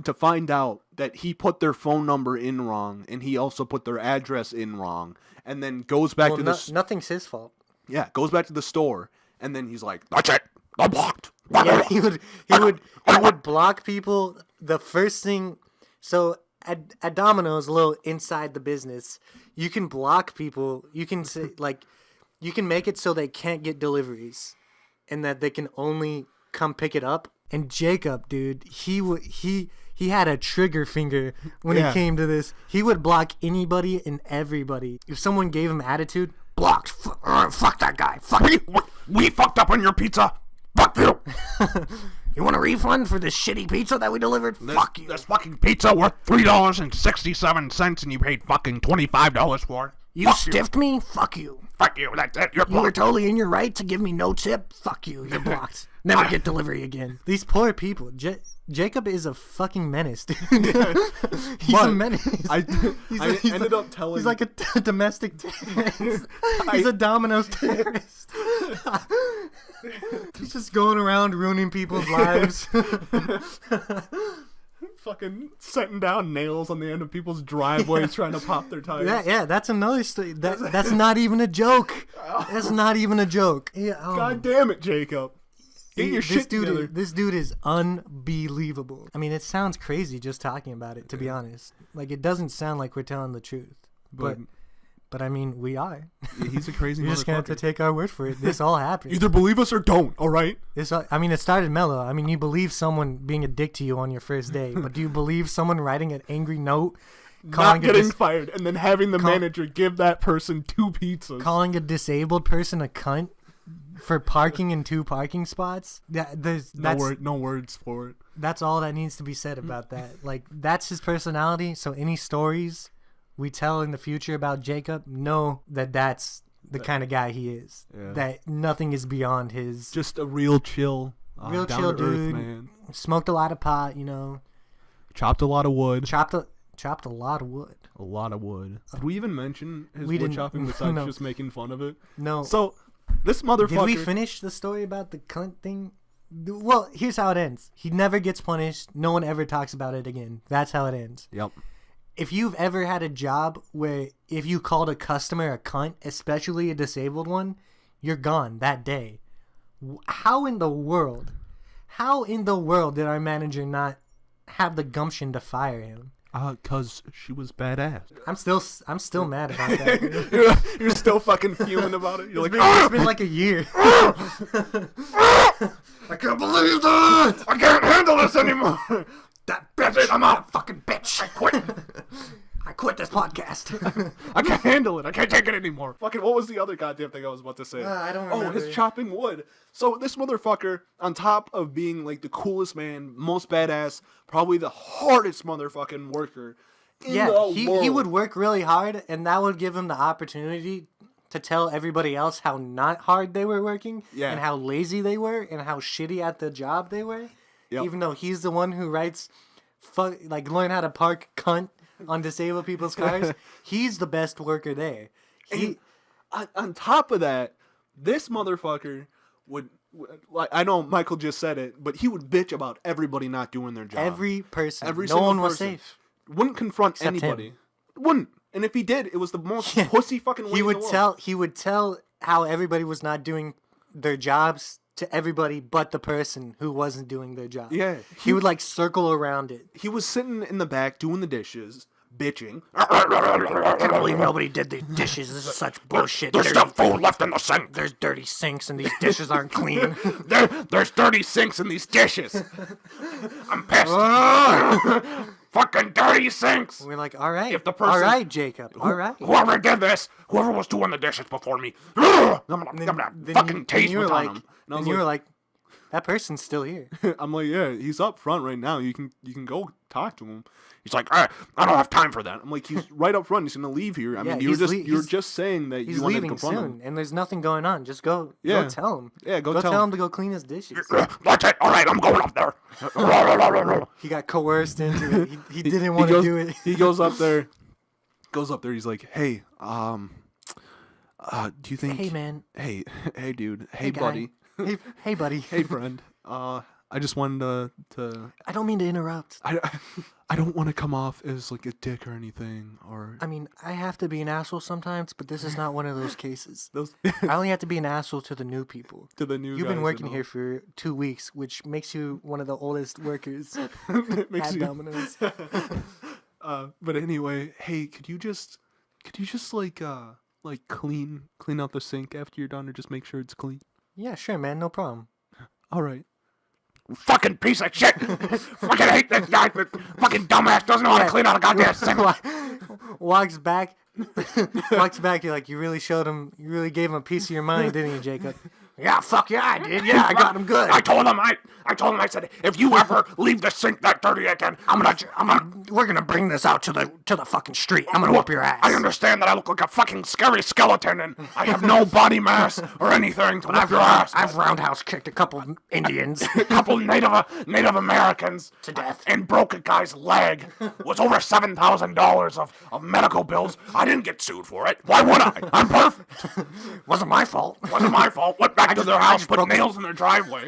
[SPEAKER 2] To find out that he put their phone number in wrong, and he also put their address in wrong, and then goes back to the
[SPEAKER 1] nothing's his fault.
[SPEAKER 2] Yeah, goes back to the store, and then he's like, "That's it. I'm blocked."
[SPEAKER 1] Yeah, he would block people. The first thing, so at Domino's, a little inside the business, you can block people. You can say you can make it so they can't get deliveries, and that they can only come pick it up. And Jacob, dude, he had a trigger finger when it came to this. He would block anybody and everybody. If someone gave him attitude, blocked. Fuck that guy. Fuck you.
[SPEAKER 3] We fucked up on your pizza. Fuck you.
[SPEAKER 1] You want a refund for this shitty pizza that we delivered? Fuck you.
[SPEAKER 3] This fucking pizza worth $3.67, and you paid fucking $25 for it.
[SPEAKER 1] You stiffed me? Fuck you.
[SPEAKER 3] Fuck you. That's it. You're
[SPEAKER 1] You were
[SPEAKER 3] blocked.
[SPEAKER 1] totally in your right to give me no tip. Fuck you. You're blocked. Never get delivery again. These poor people. Jacob is a fucking menace, dude. He's a menace.
[SPEAKER 2] I ended up telling.
[SPEAKER 1] He's like a domestic terrorist. He's a Domino's terrorist. He's just going around ruining people's lives.
[SPEAKER 2] fucking setting down nails on the end of people's driveways trying to pop their tires.
[SPEAKER 1] Yeah, that's another story. That's not even a joke. That's not even a joke. Yeah,
[SPEAKER 2] God damn it, Jacob. Get your shit together.
[SPEAKER 1] This dude is unbelievable. I mean, it sounds crazy just talking about it, to be honest. Like, it doesn't sound like we're telling the truth. But I mean, we are.
[SPEAKER 2] He's a crazy motherfucker.
[SPEAKER 1] You're just going to have to take our word for it. This all happened.
[SPEAKER 2] Either believe us or don't, all right?
[SPEAKER 1] It started mellow. I mean, you believe someone being a dick to you on your first day, but do you believe someone writing an angry note,
[SPEAKER 2] not getting fired, and then having the manager give that person 2 pizzas?
[SPEAKER 1] Calling a disabled person a cunt for parking in 2 parking spots?
[SPEAKER 2] No words for it.
[SPEAKER 1] That's all that needs to be said about that. Like, that's his personality, so any stories we tell in the future about Jacob, know that that's the kind of guy he is. Yeah. That nothing is beyond his.
[SPEAKER 2] Just a real chill,
[SPEAKER 1] real chill dude. Man. Smoked a lot of pot, you know.
[SPEAKER 2] Chopped a lot of wood.
[SPEAKER 1] Chopped a lot of wood.
[SPEAKER 2] A lot of wood. Did we even mention his wood chopping besides just making fun of it?
[SPEAKER 1] No.
[SPEAKER 2] So this motherfucker.
[SPEAKER 1] Did we finish the story about the cunt thing? Well, here's how it ends. He never gets punished. No one ever talks about it again. That's how it ends.
[SPEAKER 2] Yep.
[SPEAKER 1] If you've ever had a job where if you called a customer a cunt, especially a disabled one, you're gone that day. How in the world did our manager not have the gumption to fire him?
[SPEAKER 2] 'Cause she was badass.
[SPEAKER 1] I'm still mad about that.
[SPEAKER 2] You're still fucking fuming about it. You're
[SPEAKER 1] It's been like a year.
[SPEAKER 3] I can't believe that! I can't handle this anymore!
[SPEAKER 1] That bitch! I'm out, fucking bitch! I quit. I quit this podcast.
[SPEAKER 2] I can't handle it. I can't take it anymore. Fucking, what was the other goddamn thing I was about to say?
[SPEAKER 1] I don't remember.
[SPEAKER 2] Oh, his chopping wood. So this motherfucker, on top of being like the coolest man, most badass, probably the hardest motherfucking worker in the world.
[SPEAKER 1] He would work really hard, and that would give him the opportunity to tell everybody else how not hard they were working, and how lazy they were, and how shitty at the job they were. Yep. Even though he's the one who writes, learn how to park cunt on disabled people's cars, he's the best worker there.
[SPEAKER 2] On top of that, this motherfucker would, like, I know Michael just said it, but he would bitch about everybody not doing their job.
[SPEAKER 1] Every person.
[SPEAKER 2] No
[SPEAKER 1] one was safe.
[SPEAKER 2] Wouldn't confront
[SPEAKER 1] Except
[SPEAKER 2] anybody.
[SPEAKER 1] him.
[SPEAKER 2] Wouldn't. And if he did, it was the most pussy fucking way in the world.
[SPEAKER 1] He would tell how everybody was not doing their jobs to everybody but the person who wasn't doing their job.
[SPEAKER 2] Yeah.
[SPEAKER 1] He would circle around it.
[SPEAKER 2] He was sitting in the back doing the dishes, bitching.
[SPEAKER 1] I can't believe nobody did the dishes. This is such bullshit.
[SPEAKER 3] There's still food left in the sink.
[SPEAKER 1] There's dirty sinks and these dishes aren't clean.
[SPEAKER 3] There's dirty sinks in these dishes. I'm pissed. Fucking dirty sinks.
[SPEAKER 1] We're like, all right.
[SPEAKER 3] If the person,
[SPEAKER 1] all right, Jacob. All right.
[SPEAKER 3] Whoever did this, whoever was doing the dishes before me, I'm gonna fucking taste what's on them.
[SPEAKER 1] And you were like, That person's still here.
[SPEAKER 2] I'm like, yeah, he's up front right now. You can go talk to him.
[SPEAKER 3] He's like, I don't have time for that.
[SPEAKER 2] I'm like, he's right up front. He's gonna leave here. I
[SPEAKER 1] Yeah,
[SPEAKER 2] mean, you're just saying that
[SPEAKER 1] He's
[SPEAKER 2] you wanted to
[SPEAKER 1] leaving
[SPEAKER 2] confront
[SPEAKER 1] soon,
[SPEAKER 2] him.
[SPEAKER 1] and there's nothing going on. Just go tell him.
[SPEAKER 2] Yeah, go
[SPEAKER 1] tell
[SPEAKER 2] tell
[SPEAKER 1] him to go clean his dishes.
[SPEAKER 3] That's it. All right, I'm going up there.
[SPEAKER 1] He got coerced into it. He didn't want to do it.
[SPEAKER 2] He goes up there. He's like, hey, do you think?
[SPEAKER 1] Hey, man.
[SPEAKER 2] Hey, dude. Hey,
[SPEAKER 1] guy.
[SPEAKER 2] buddy.
[SPEAKER 1] Hey, buddy.
[SPEAKER 2] Hey, friend. I just wanted to.
[SPEAKER 1] I don't mean to interrupt.
[SPEAKER 2] I don't want to come off as like a dick or anything, or.
[SPEAKER 1] I mean, I have to be an asshole sometimes, but this is not one of those cases.
[SPEAKER 2] Those
[SPEAKER 1] I only have to be an asshole to the new people.
[SPEAKER 2] to the new.
[SPEAKER 1] You've been
[SPEAKER 2] guys
[SPEAKER 1] working
[SPEAKER 2] and
[SPEAKER 1] here for 2 weeks, which makes you one of the oldest workers
[SPEAKER 2] all. It makes
[SPEAKER 1] at
[SPEAKER 2] you-
[SPEAKER 1] Domino's.
[SPEAKER 2] But anyway, hey, could you just like clean out the sink after you're done, or just make sure it's clean?
[SPEAKER 1] Yeah, sure, man. No problem.
[SPEAKER 2] All right.
[SPEAKER 3] Fucking piece of shit. Fucking hate this guy. Fucking dumbass doesn't know how to clean out a goddamn sink.
[SPEAKER 1] Walks back. You're like, you really gave him a piece of your mind, didn't you, Jacob?
[SPEAKER 3] Yeah, fuck yeah, I did. Yeah, I got him good. I told him, I said, if you ever leave the sink that dirty again, we're gonna bring this out to the fucking street. I'm gonna whoop your ass. I understand that I look like a fucking scary skeleton and I have no body mass or anything to whoop your ass.
[SPEAKER 1] I've roundhouse kicked a couple Indians.
[SPEAKER 3] A couple Native Americans
[SPEAKER 1] To death.
[SPEAKER 3] and broke a guy's leg. Was over $7,000 of medical bills. I didn't get sued for it. Why would I? I'm perfect.
[SPEAKER 1] Wasn't my fault.
[SPEAKER 3] Wasn't my fault. Went back to their house, put nails in their driveway.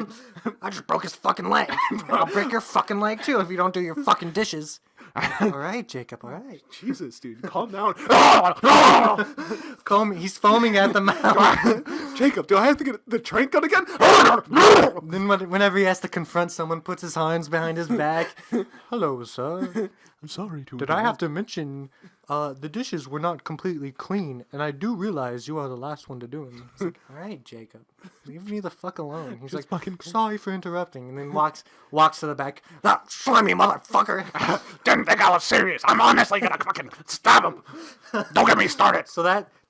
[SPEAKER 1] I just broke his fucking leg. I'll break your fucking leg too if you don't do your fucking dishes. All right, Jacob. All right.
[SPEAKER 2] Jesus, dude, calm down.
[SPEAKER 1] He's foaming at the mouth.
[SPEAKER 2] Jacob, do I have to get the train gun again?
[SPEAKER 1] Then whenever he has to confront someone, puts his hands behind his back. Hello, sir.
[SPEAKER 2] I'm sorry to.
[SPEAKER 1] Did I have to mention the dishes were not completely clean, and I do realize you are the last one to do them. He's like, all right, Jacob, leave me the fuck alone. He's like,
[SPEAKER 2] fucking
[SPEAKER 1] sorry for interrupting, and then walks to the back. That slimy motherfucker.
[SPEAKER 3] Didn't think I was serious. I'm honestly gonna fucking stab him. Don't get me started.
[SPEAKER 1] So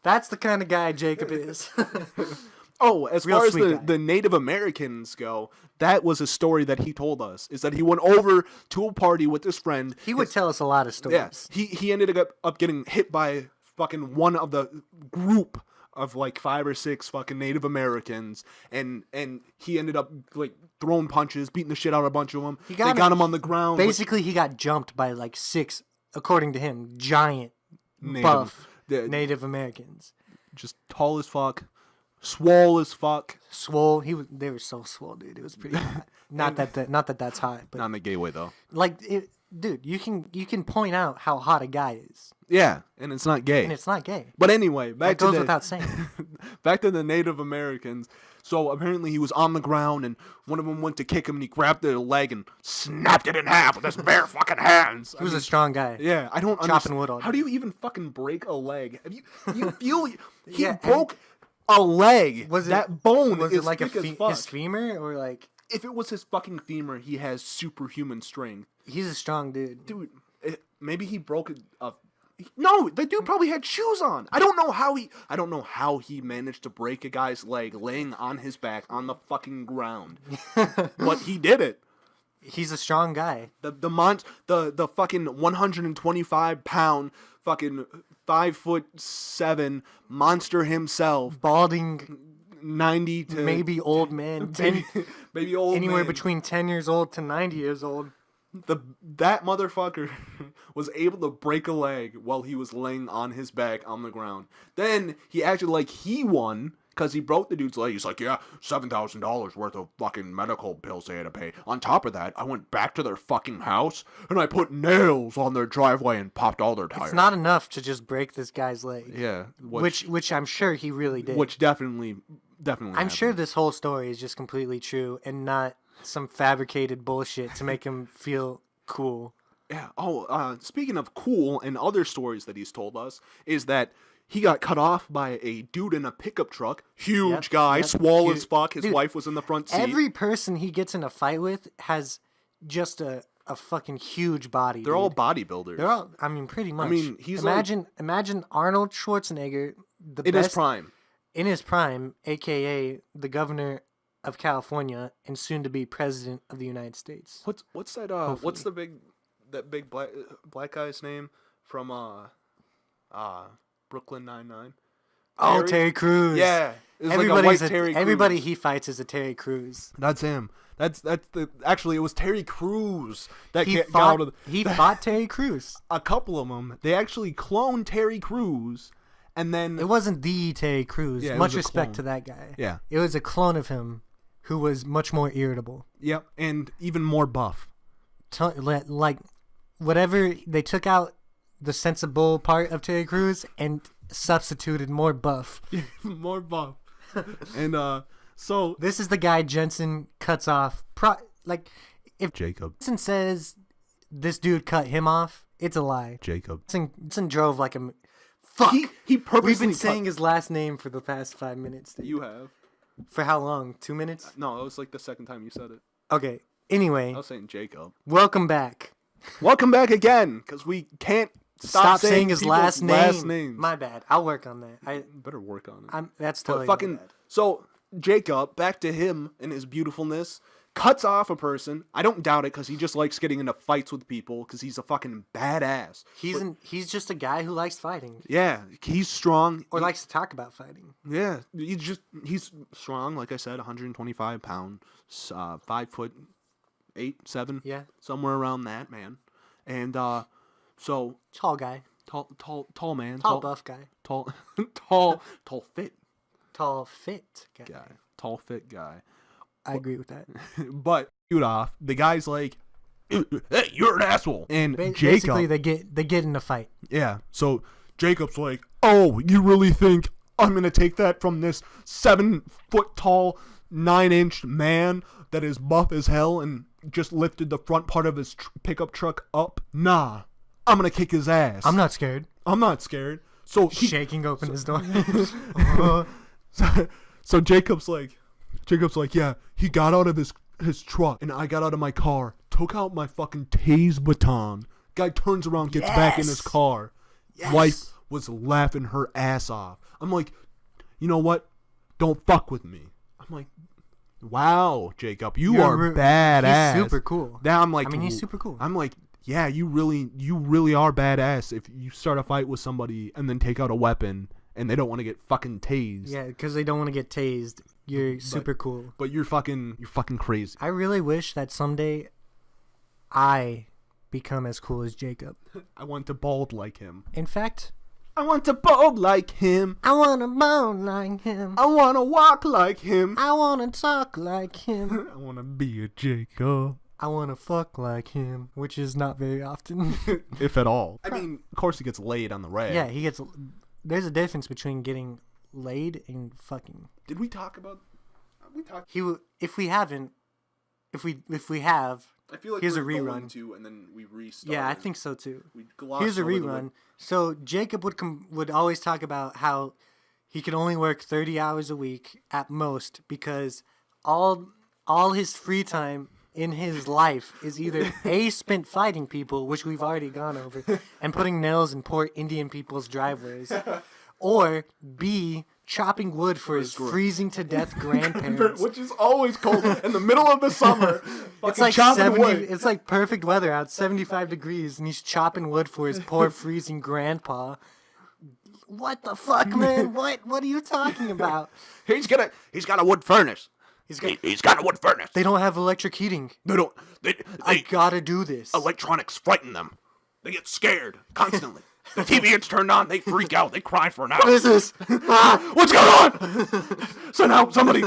[SPEAKER 1] that's the kind of guy Jacob is.
[SPEAKER 2] Oh, as
[SPEAKER 1] Real
[SPEAKER 2] far as
[SPEAKER 1] sweet guy.
[SPEAKER 2] the Native Americans go, that was a story that he told us. Is that he went over to a party with his friend.
[SPEAKER 1] He would tell us a lot of stories.
[SPEAKER 2] Yeah, he ended up getting hit by fucking one of the group of like 5 or 6 fucking Native Americans, and he ended up like throwing punches, beating the shit out of a bunch of them. They got him on the ground.
[SPEAKER 1] Basically, he got jumped by like 6, according to him, giant, buff Native Americans.
[SPEAKER 2] Just tall as fuck, swole as fuck.
[SPEAKER 1] Swole. They were so swole, dude. It was pretty hot. Not that that's hot, but
[SPEAKER 2] Not in the gay way though.
[SPEAKER 1] like, dude, you can point out how hot a guy is,
[SPEAKER 2] Yeah, and it's not gay.
[SPEAKER 1] and it's not gay.
[SPEAKER 2] But anyway,
[SPEAKER 1] That goes without saying.
[SPEAKER 2] back to the Native Americans. So apparently he was on the ground, and one of them went to kick him, and he grabbed their leg and
[SPEAKER 3] Snapped it in half with his bare fucking hands.
[SPEAKER 1] He was a strong guy.
[SPEAKER 2] yeah, I don't
[SPEAKER 1] Chopping
[SPEAKER 2] understand.
[SPEAKER 1] wood all
[SPEAKER 2] How
[SPEAKER 1] day.
[SPEAKER 2] do you even fucking break a leg? Have you feel he
[SPEAKER 1] Yeah,
[SPEAKER 2] broke a leg?
[SPEAKER 1] Was it
[SPEAKER 2] that bone?
[SPEAKER 1] Was
[SPEAKER 2] is
[SPEAKER 1] it like
[SPEAKER 2] thick as fuck.
[SPEAKER 1] his femur or like?
[SPEAKER 2] If it was his fucking femur, he has superhuman strength,
[SPEAKER 1] He's a strong dude.
[SPEAKER 2] dude. Maybe he broke a. No, the dude probably had shoes on. I don't know how he managed to break a guy's leg laying on his back on the fucking ground. But he did it.
[SPEAKER 1] He's a strong guy.
[SPEAKER 2] The fucking 125-pound fucking 5'7" monster himself,
[SPEAKER 1] Balding,
[SPEAKER 2] 90 to
[SPEAKER 1] maybe old man.
[SPEAKER 2] maybe old
[SPEAKER 1] Anywhere
[SPEAKER 2] man.
[SPEAKER 1] between 10 years old to 90 years old.
[SPEAKER 2] That motherfucker was able to break a leg while he was laying on his back on the ground. Then he acted like he won because he broke the dude's leg. He's like, yeah, $7,000 worth of fucking medical bills they had to pay. On top of that, I went back to their fucking house and I put nails on their driveway and popped all their tires.
[SPEAKER 1] It's not enough to just break this guy's leg.
[SPEAKER 2] Yeah,
[SPEAKER 1] Which I'm sure he really did.
[SPEAKER 2] which definitely.
[SPEAKER 1] I'm sure this whole story is just completely true and not some fabricated bullshit to make him feel cool.
[SPEAKER 2] Yeah. Oh, speaking of cool and other stories that he's told us, is that he got cut off by a dude in a pickup truck. Huge guy,
[SPEAKER 1] yep.
[SPEAKER 2] swole as fuck. His
[SPEAKER 1] Dude,
[SPEAKER 2] wife was in the front seat.
[SPEAKER 1] Every person he gets in a fight with has just a fucking huge body.
[SPEAKER 2] They're all bodybuilders.
[SPEAKER 1] They're all. I mean, pretty much.
[SPEAKER 2] mean, he's
[SPEAKER 1] imagine Arnold Schwarzenegger, the
[SPEAKER 2] in
[SPEAKER 1] best
[SPEAKER 2] his prime.
[SPEAKER 1] in his prime, aka the governor of California and soon to be president of the United States.
[SPEAKER 2] What's that?
[SPEAKER 1] Hopefully.
[SPEAKER 2] What's the big black guy's name from Brooklyn Nine-Nine?
[SPEAKER 1] Oh, Terry Crews.
[SPEAKER 2] Yeah, it's like a white Terry Crews.
[SPEAKER 1] Everybody he fights is a Terry Crews.
[SPEAKER 2] That's him. Actually, it was Terry Crews that
[SPEAKER 1] He
[SPEAKER 2] got
[SPEAKER 1] fought,
[SPEAKER 2] out of
[SPEAKER 1] he fought Terry Crews.
[SPEAKER 2] a couple of them. They actually cloned Terry Crews, and then
[SPEAKER 1] It wasn't the Terry Crews.
[SPEAKER 2] Yeah, it
[SPEAKER 1] Much
[SPEAKER 2] was a
[SPEAKER 1] respect
[SPEAKER 2] clone.
[SPEAKER 1] to that guy.
[SPEAKER 2] yeah,
[SPEAKER 1] It was a clone of him who was much more irritable.
[SPEAKER 2] yep, and even more buff.
[SPEAKER 1] Like, whatever, they took out the sensible part of Terry Crews and substituted more buff.
[SPEAKER 2] More buff. And so
[SPEAKER 1] This is the guy Jensen cuts off. If
[SPEAKER 2] Jacob,
[SPEAKER 1] Jensen says this dude cut him off, it's a lie.
[SPEAKER 2] Jacob.
[SPEAKER 1] Jensen drove like a... Fuck!
[SPEAKER 2] He purposely
[SPEAKER 1] We've been
[SPEAKER 2] cut-
[SPEAKER 1] saying his last name for the past 5 minutes.
[SPEAKER 2] You have.
[SPEAKER 1] For how long? 2 minutes?
[SPEAKER 2] No, it was like the second time you said it.
[SPEAKER 1] Okay. Anyway,
[SPEAKER 2] I was saying Jacob.
[SPEAKER 1] welcome back.
[SPEAKER 2] Welcome back again, because we can't
[SPEAKER 1] Stop saying his
[SPEAKER 2] people's
[SPEAKER 1] last name.
[SPEAKER 2] last names.
[SPEAKER 1] My bad. I'll work on that.
[SPEAKER 2] Better work on it.
[SPEAKER 1] That's
[SPEAKER 2] But
[SPEAKER 1] totally
[SPEAKER 2] fucking
[SPEAKER 1] my bad.
[SPEAKER 2] so Jacob, back to him and his beautifulness, cuts off a person. I don't doubt it because he just likes getting into fights with people because he's a fucking badass.
[SPEAKER 1] He's just a guy who likes fighting
[SPEAKER 2] Yeah, he's strong.
[SPEAKER 1] or likes to talk about fighting.
[SPEAKER 2] Yeah, he's strong. Like I said, 125 pounds, 5'8", 7",
[SPEAKER 1] Yeah.
[SPEAKER 2] somewhere around that, man. And so
[SPEAKER 1] Tall guy.
[SPEAKER 2] tall man,
[SPEAKER 1] Tall buff guy.
[SPEAKER 2] tall fit
[SPEAKER 1] Tall fit guy.
[SPEAKER 2] tall fit guy.
[SPEAKER 1] I agree with that.
[SPEAKER 2] But shoot off, the guy's like, "Hey, you're an asshole," and
[SPEAKER 1] Basically,
[SPEAKER 2] Jacob,
[SPEAKER 1] they get in a fight.
[SPEAKER 2] yeah. So Jacob's like, "Oh, you really think I'm gonna take that from this 7 foot tall, 9-inch man that is buff as hell and just lifted the front part of his pickup truck up? Nah, I'm gonna kick his ass.
[SPEAKER 1] I'm not scared.
[SPEAKER 2] I'm not scared." So he,
[SPEAKER 1] Shaking open his door.
[SPEAKER 2] so Jacob's like, yeah, he got out of his truck and I got out of my car, took out my fucking tase baton. Guy turns around, gets back in his
[SPEAKER 1] Yes.
[SPEAKER 2] car.
[SPEAKER 1] Yes.
[SPEAKER 2] Wife was laughing her ass off. I'm like, you know what? Don't fuck with me. I'm like, wow, Jacob, you are badass.
[SPEAKER 1] He's super cool.
[SPEAKER 2] Now I'm like,
[SPEAKER 1] I mean, he's super cool.
[SPEAKER 2] I'm like, yeah, you really are badass if you start a fight with somebody and then take out a weapon and they don't want to get fucking tased.
[SPEAKER 1] Yeah, because they don't want to get tased. You're super cool.
[SPEAKER 2] But you're fucking crazy.
[SPEAKER 1] I really wish that someday I become as cool as Jacob.
[SPEAKER 2] I want to bald like him.
[SPEAKER 1] In fact,
[SPEAKER 2] I want to bald like him.
[SPEAKER 1] I want to moan like him.
[SPEAKER 2] I want to walk like him.
[SPEAKER 1] I want to talk like him.
[SPEAKER 2] I want to be a Jacob.
[SPEAKER 1] I want to fuck like him, which is not very often.
[SPEAKER 2] If at all. I mean, of course he gets laid on the rag.
[SPEAKER 1] Yeah, he gets. There's a difference between getting laid and fucking.
[SPEAKER 2] Did we talk about...
[SPEAKER 1] If we haven't, if we have,
[SPEAKER 2] I feel like
[SPEAKER 1] here's
[SPEAKER 2] we're
[SPEAKER 1] a rerun.
[SPEAKER 2] going to, and then we restart.
[SPEAKER 1] Yeah, I think so too.
[SPEAKER 2] We glossed
[SPEAKER 1] Here's a
[SPEAKER 2] over the
[SPEAKER 1] rerun. So Jacob would always talk about how he could only work 30 hours a week at most because all his free time in his life is either A, spent fighting people, which we've already gone over, and putting nails in poor Indian people's driveways, or B, chopping wood for his freezing to death grandparents.
[SPEAKER 2] Which is always cold in the middle of the summer.
[SPEAKER 1] It's like
[SPEAKER 2] chopping wood.
[SPEAKER 1] It's like perfect weather out, 75 degrees, and he's chopping wood for his poor freezing grandpa. What the fuck, man? What are you talking about?
[SPEAKER 3] He's got a wood furnace. He's got a wood furnace.
[SPEAKER 1] They don't have electric heating.
[SPEAKER 3] They don't.
[SPEAKER 1] I gotta do this.
[SPEAKER 3] Electronics frighten them. They get scared constantly. The TV gets turned on. They freak out. They cry for an hour.
[SPEAKER 1] What is this?
[SPEAKER 3] What's going on? So now somebody,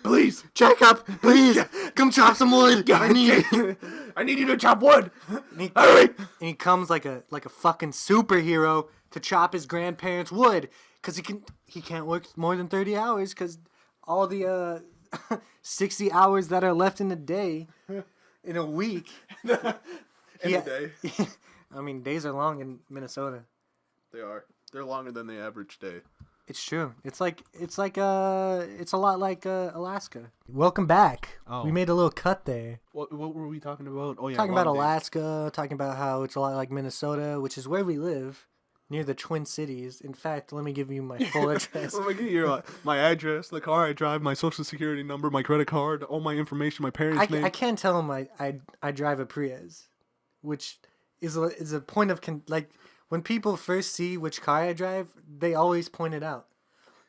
[SPEAKER 3] please,
[SPEAKER 1] Jacob, please, come chop some wood. I need it.
[SPEAKER 3] I need you to chop wood.
[SPEAKER 1] And
[SPEAKER 3] Hurry!
[SPEAKER 1] and he comes like a fucking superhero to chop his grandparents' wood, cause he can't work more than 30 hours, cause all the 60 hours that are left in a day, in a week.
[SPEAKER 2] In a day.
[SPEAKER 1] I mean, days are long in Minnesota.
[SPEAKER 2] They are. They're longer than the average day.
[SPEAKER 1] It's true. It's a lot like Alaska. Welcome back.
[SPEAKER 2] Oh.
[SPEAKER 1] We made a little cut there.
[SPEAKER 2] What were we talking about? Oh yeah,
[SPEAKER 1] Talking about
[SPEAKER 2] long days.
[SPEAKER 1] Alaska, talking about how it's a lot like Minnesota, which is where we live. near the Twin Cities. In fact, let me give you my full address.
[SPEAKER 2] Let me give you my address, the car I drive, my social security number, my credit card, all my information, my parents' name.
[SPEAKER 1] I can't tell them I drive a Prius, which is a point of like when people first see which car I drive, they always point it out.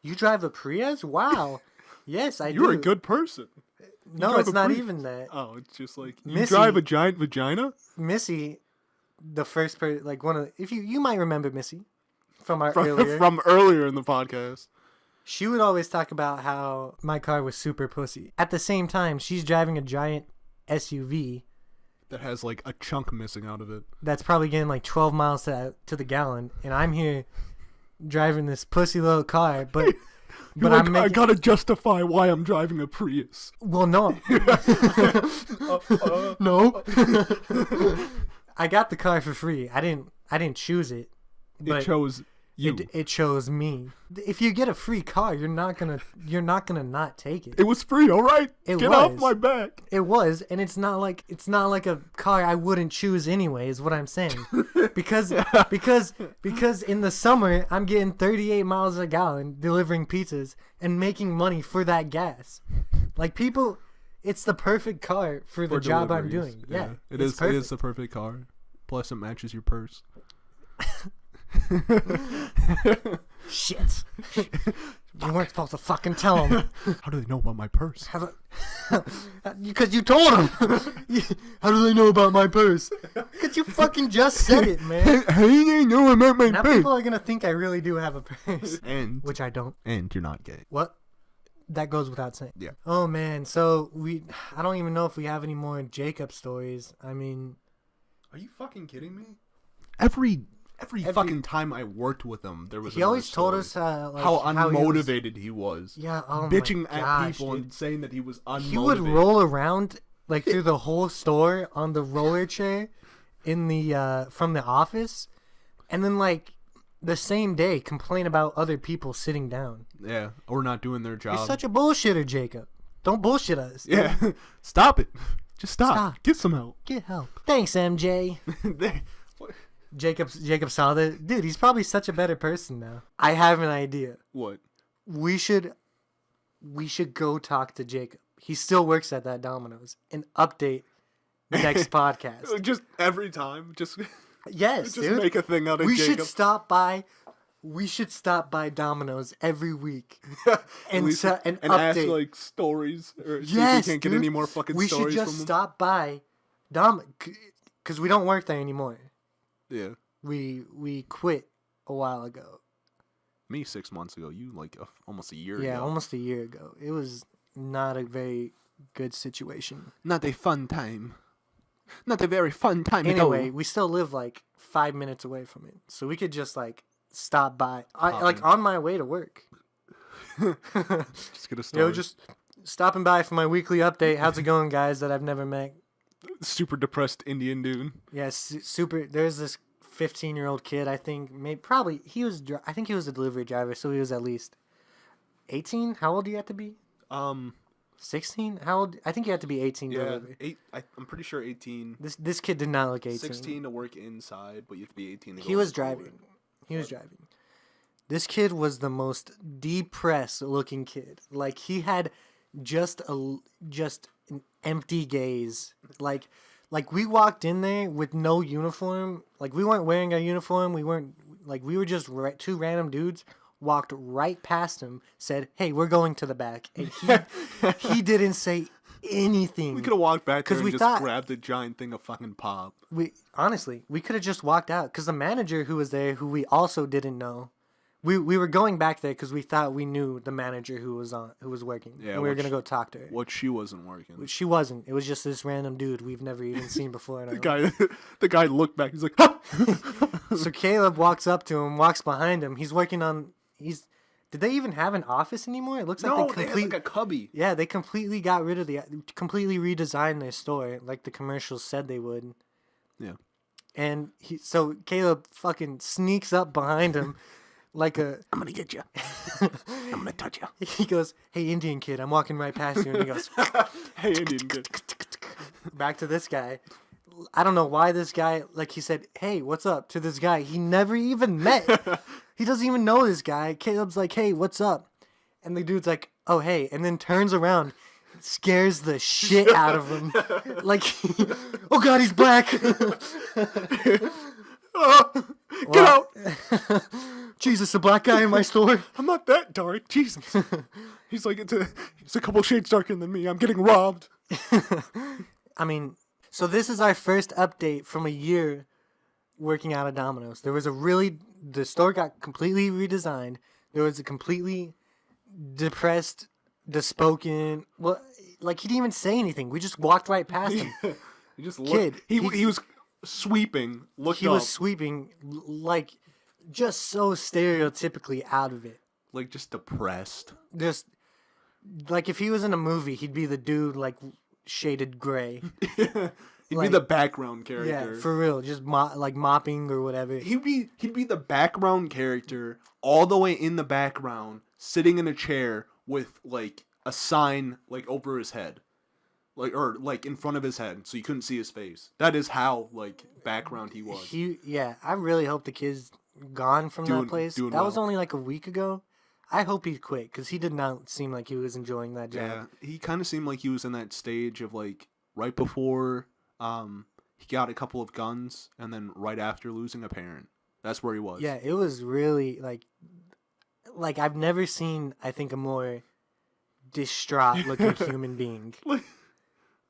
[SPEAKER 1] You drive a Prius? Wow. Yes, I do.
[SPEAKER 2] You're a good person.
[SPEAKER 1] No, it's not even that.
[SPEAKER 2] Oh, it's just like you
[SPEAKER 1] Missy-
[SPEAKER 2] drive a giant vagina?
[SPEAKER 1] Missy, the first person, like one of the, if you might remember Missy from our earlier.
[SPEAKER 2] From earlier in the podcast.
[SPEAKER 1] She would always talk about how my car was super pussy. At the same time, she's driving a giant SUV
[SPEAKER 2] That has like a chunk missing out of it.
[SPEAKER 1] that's probably getting like 12 miles to the gallon, and I'm here driving this pussy little car, but
[SPEAKER 2] You're like, I gotta justify why I'm driving a Prius.
[SPEAKER 1] well, no, no. I got the car for free. I didn't choose it. But
[SPEAKER 2] It chose you.
[SPEAKER 1] It chose me. If you get a free car, you're not gonna not take it.
[SPEAKER 2] It was free, all right.
[SPEAKER 1] It
[SPEAKER 2] Get
[SPEAKER 1] was.
[SPEAKER 2] off my back.
[SPEAKER 1] It was, and it's not like a car I wouldn't choose anyway. Is what I'm saying. because in the summer I'm getting 38 miles a gallon delivering pizzas and making money for that gas. Like people, it's the perfect car for the job I'm
[SPEAKER 2] deliveries.
[SPEAKER 1] doing. Yeah,
[SPEAKER 2] It
[SPEAKER 1] it's
[SPEAKER 2] is
[SPEAKER 1] perfect.
[SPEAKER 2] the perfect car. Plus, it matches your purse.
[SPEAKER 1] Shit. You weren't supposed to fucking tell him.
[SPEAKER 2] How do they know about my purse?
[SPEAKER 1] Because you told him. How do they know about my purse? Because you fucking just said it, man.
[SPEAKER 2] How do they know about my
[SPEAKER 1] Now
[SPEAKER 2] purse?
[SPEAKER 1] people are going to think I really do have a purse.
[SPEAKER 2] And
[SPEAKER 1] Which I don't.
[SPEAKER 2] you're not gay.
[SPEAKER 1] What? That goes without saying.
[SPEAKER 2] Yeah.
[SPEAKER 1] Oh, man. So I don't even know if we have any more Jacob stories. I mean.
[SPEAKER 2] Are you fucking kidding me? Every fucking time I worked with him, there was
[SPEAKER 1] He always
[SPEAKER 2] another
[SPEAKER 1] told
[SPEAKER 2] story.
[SPEAKER 1] us
[SPEAKER 2] how
[SPEAKER 1] he was-
[SPEAKER 2] unmotivated he was.
[SPEAKER 1] Yeah, oh
[SPEAKER 2] bitching
[SPEAKER 1] my
[SPEAKER 2] at
[SPEAKER 1] gosh,
[SPEAKER 2] people
[SPEAKER 1] dude.
[SPEAKER 2] and saying that he was unmotivated.
[SPEAKER 1] He would roll around like through the whole store on the roller chair in the from the office, and then like the same day complain about other people sitting down.
[SPEAKER 2] Yeah, or not doing their job.
[SPEAKER 1] You're such a bullshitter, Jacob. Don't bullshit us.
[SPEAKER 2] Yeah, stop it. Just stop.
[SPEAKER 1] Stop.
[SPEAKER 2] Get some help.
[SPEAKER 1] Get help. Thanks, MJ. Jacob saw that. Dude, he's probably such a better person now. I have an idea.
[SPEAKER 2] What?
[SPEAKER 1] We should go talk to Jacob. He still works at that Domino's and update the next podcast.
[SPEAKER 2] Just every time. Just
[SPEAKER 1] Yes,
[SPEAKER 2] just
[SPEAKER 1] dude.
[SPEAKER 2] make a thing out of
[SPEAKER 1] we
[SPEAKER 2] Jacob.
[SPEAKER 1] should stop by. We should stop by Domino's every week and
[SPEAKER 2] Ask
[SPEAKER 1] update.
[SPEAKER 2] like stories, or see
[SPEAKER 1] Yes,
[SPEAKER 2] if we can't get
[SPEAKER 1] dude.
[SPEAKER 2] any more fucking
[SPEAKER 1] We
[SPEAKER 2] stories
[SPEAKER 1] should just
[SPEAKER 2] from them.
[SPEAKER 1] stop by because we don't work there anymore.
[SPEAKER 2] Yeah,
[SPEAKER 1] We quit a while ago.
[SPEAKER 2] me 6 months ago. You like almost a year
[SPEAKER 1] Yeah,
[SPEAKER 2] ago.
[SPEAKER 1] almost a year ago. It was not a very good situation.
[SPEAKER 2] Not a fun time. Not a very fun time.
[SPEAKER 1] Anyway, we still live like 5 minutes away from it, so we could just like stop by. Like
[SPEAKER 2] in.
[SPEAKER 1] on my way to work.
[SPEAKER 2] just get a story.
[SPEAKER 1] Just stopping by for my weekly update. How's it going, guys that I've never met?
[SPEAKER 2] super depressed Indian dude.
[SPEAKER 1] Yeah, super. There's this 15-year-old kid. I think I think he was a delivery driver, so he was at least 18. How old do you have to be? 16? How old? I think you have to be 18 to
[SPEAKER 2] Yeah,
[SPEAKER 1] deliver.
[SPEAKER 2] I'm pretty sure 18.
[SPEAKER 1] This kid did not look 18.
[SPEAKER 2] 16 to work inside, but you have to be 18 to go
[SPEAKER 1] He was
[SPEAKER 2] on forward.
[SPEAKER 1] driving. He was driving. This kid was the most depressed looking kid. Like he had just an empty gaze. Like we walked in there with no uniform. Like we weren't wearing our uniform. We were just two random dudes. Walked right past him. Said, "Hey, we're going to the back," and he didn't say anything.
[SPEAKER 2] We could have walked back there and
[SPEAKER 1] we
[SPEAKER 2] just
[SPEAKER 1] thought-
[SPEAKER 2] grabbed a giant thing of fucking pop.
[SPEAKER 1] We could have just walked out because the manager who was there, who we also didn't know, we were going back there because we thought we knew the manager who was working.
[SPEAKER 2] Yeah,
[SPEAKER 1] and we were
[SPEAKER 2] which-
[SPEAKER 1] gonna go talk to her.
[SPEAKER 2] What she wasn't working.
[SPEAKER 1] But she wasn't. It was just this random dude we've never even seen before. In our life.
[SPEAKER 2] The guy looked back. He's like, "Ha!"
[SPEAKER 1] So Caleb walks up to him, walks behind him. He's working on. Did they even have an office anymore? It looks like
[SPEAKER 2] No,
[SPEAKER 1] they
[SPEAKER 2] they had
[SPEAKER 1] completely.
[SPEAKER 2] like a cubby.
[SPEAKER 1] Yeah, they completely got rid of completely redesigned their store like the commercials said they would.
[SPEAKER 2] Yeah.
[SPEAKER 1] And so Caleb fucking sneaks up behind him like
[SPEAKER 3] I'm gonna get you. I'm gonna touch you.
[SPEAKER 1] he goes, "Hey, Indian kid, I'm walking right past you." And he goes,
[SPEAKER 2] Hey, Indian kid.
[SPEAKER 1] back to this guy. I don't know why this guy, like, he said, hey, what's up, to this guy he never even met. He doesn't even know this guy. Caleb's like, hey, what's up? And the dude's like, oh, hey. And then turns around, scares the shit out of him. Like, oh, God, he's black.
[SPEAKER 3] Get out!
[SPEAKER 1] Jesus, a black guy in my store?
[SPEAKER 3] I'm not that dark. Jesus. He's like, it's a couple shades darker than me. I'm getting robbed.
[SPEAKER 1] I mean, so this is our first update from a year working out of Domino's. The store got completely redesigned. There was a completely depressed, despoken, well, like, he didn't even say anything. We just walked right past him.
[SPEAKER 2] He just
[SPEAKER 1] Kid,
[SPEAKER 2] looked. He was sweeping.
[SPEAKER 1] He was sweeping, like, just so stereotypically out of it.
[SPEAKER 2] like just depressed.
[SPEAKER 1] Just, like, if he was in a movie, he'd be the dude, like, shaded gray.
[SPEAKER 2] He'd
[SPEAKER 1] Like,
[SPEAKER 2] be the background character.
[SPEAKER 1] Yeah, for real. Just like mopping or whatever.
[SPEAKER 2] He'd be the background character, all the way in the background, sitting in a chair with like a sign like over his head, or in front of his head, so you couldn't see his face. That is how like background he was.
[SPEAKER 1] Yeah, I really hope the kid's gone from that place. That was only like a week ago. I hope he quit, because he did not seem like he was enjoying that job.
[SPEAKER 2] Yeah, he kind of seemed like he was in that stage of like right before he got a couple of guns, and then right after losing a parent. That's where he was.
[SPEAKER 1] Yeah, it was really like I've never seen, I think, a more distraught looking human being.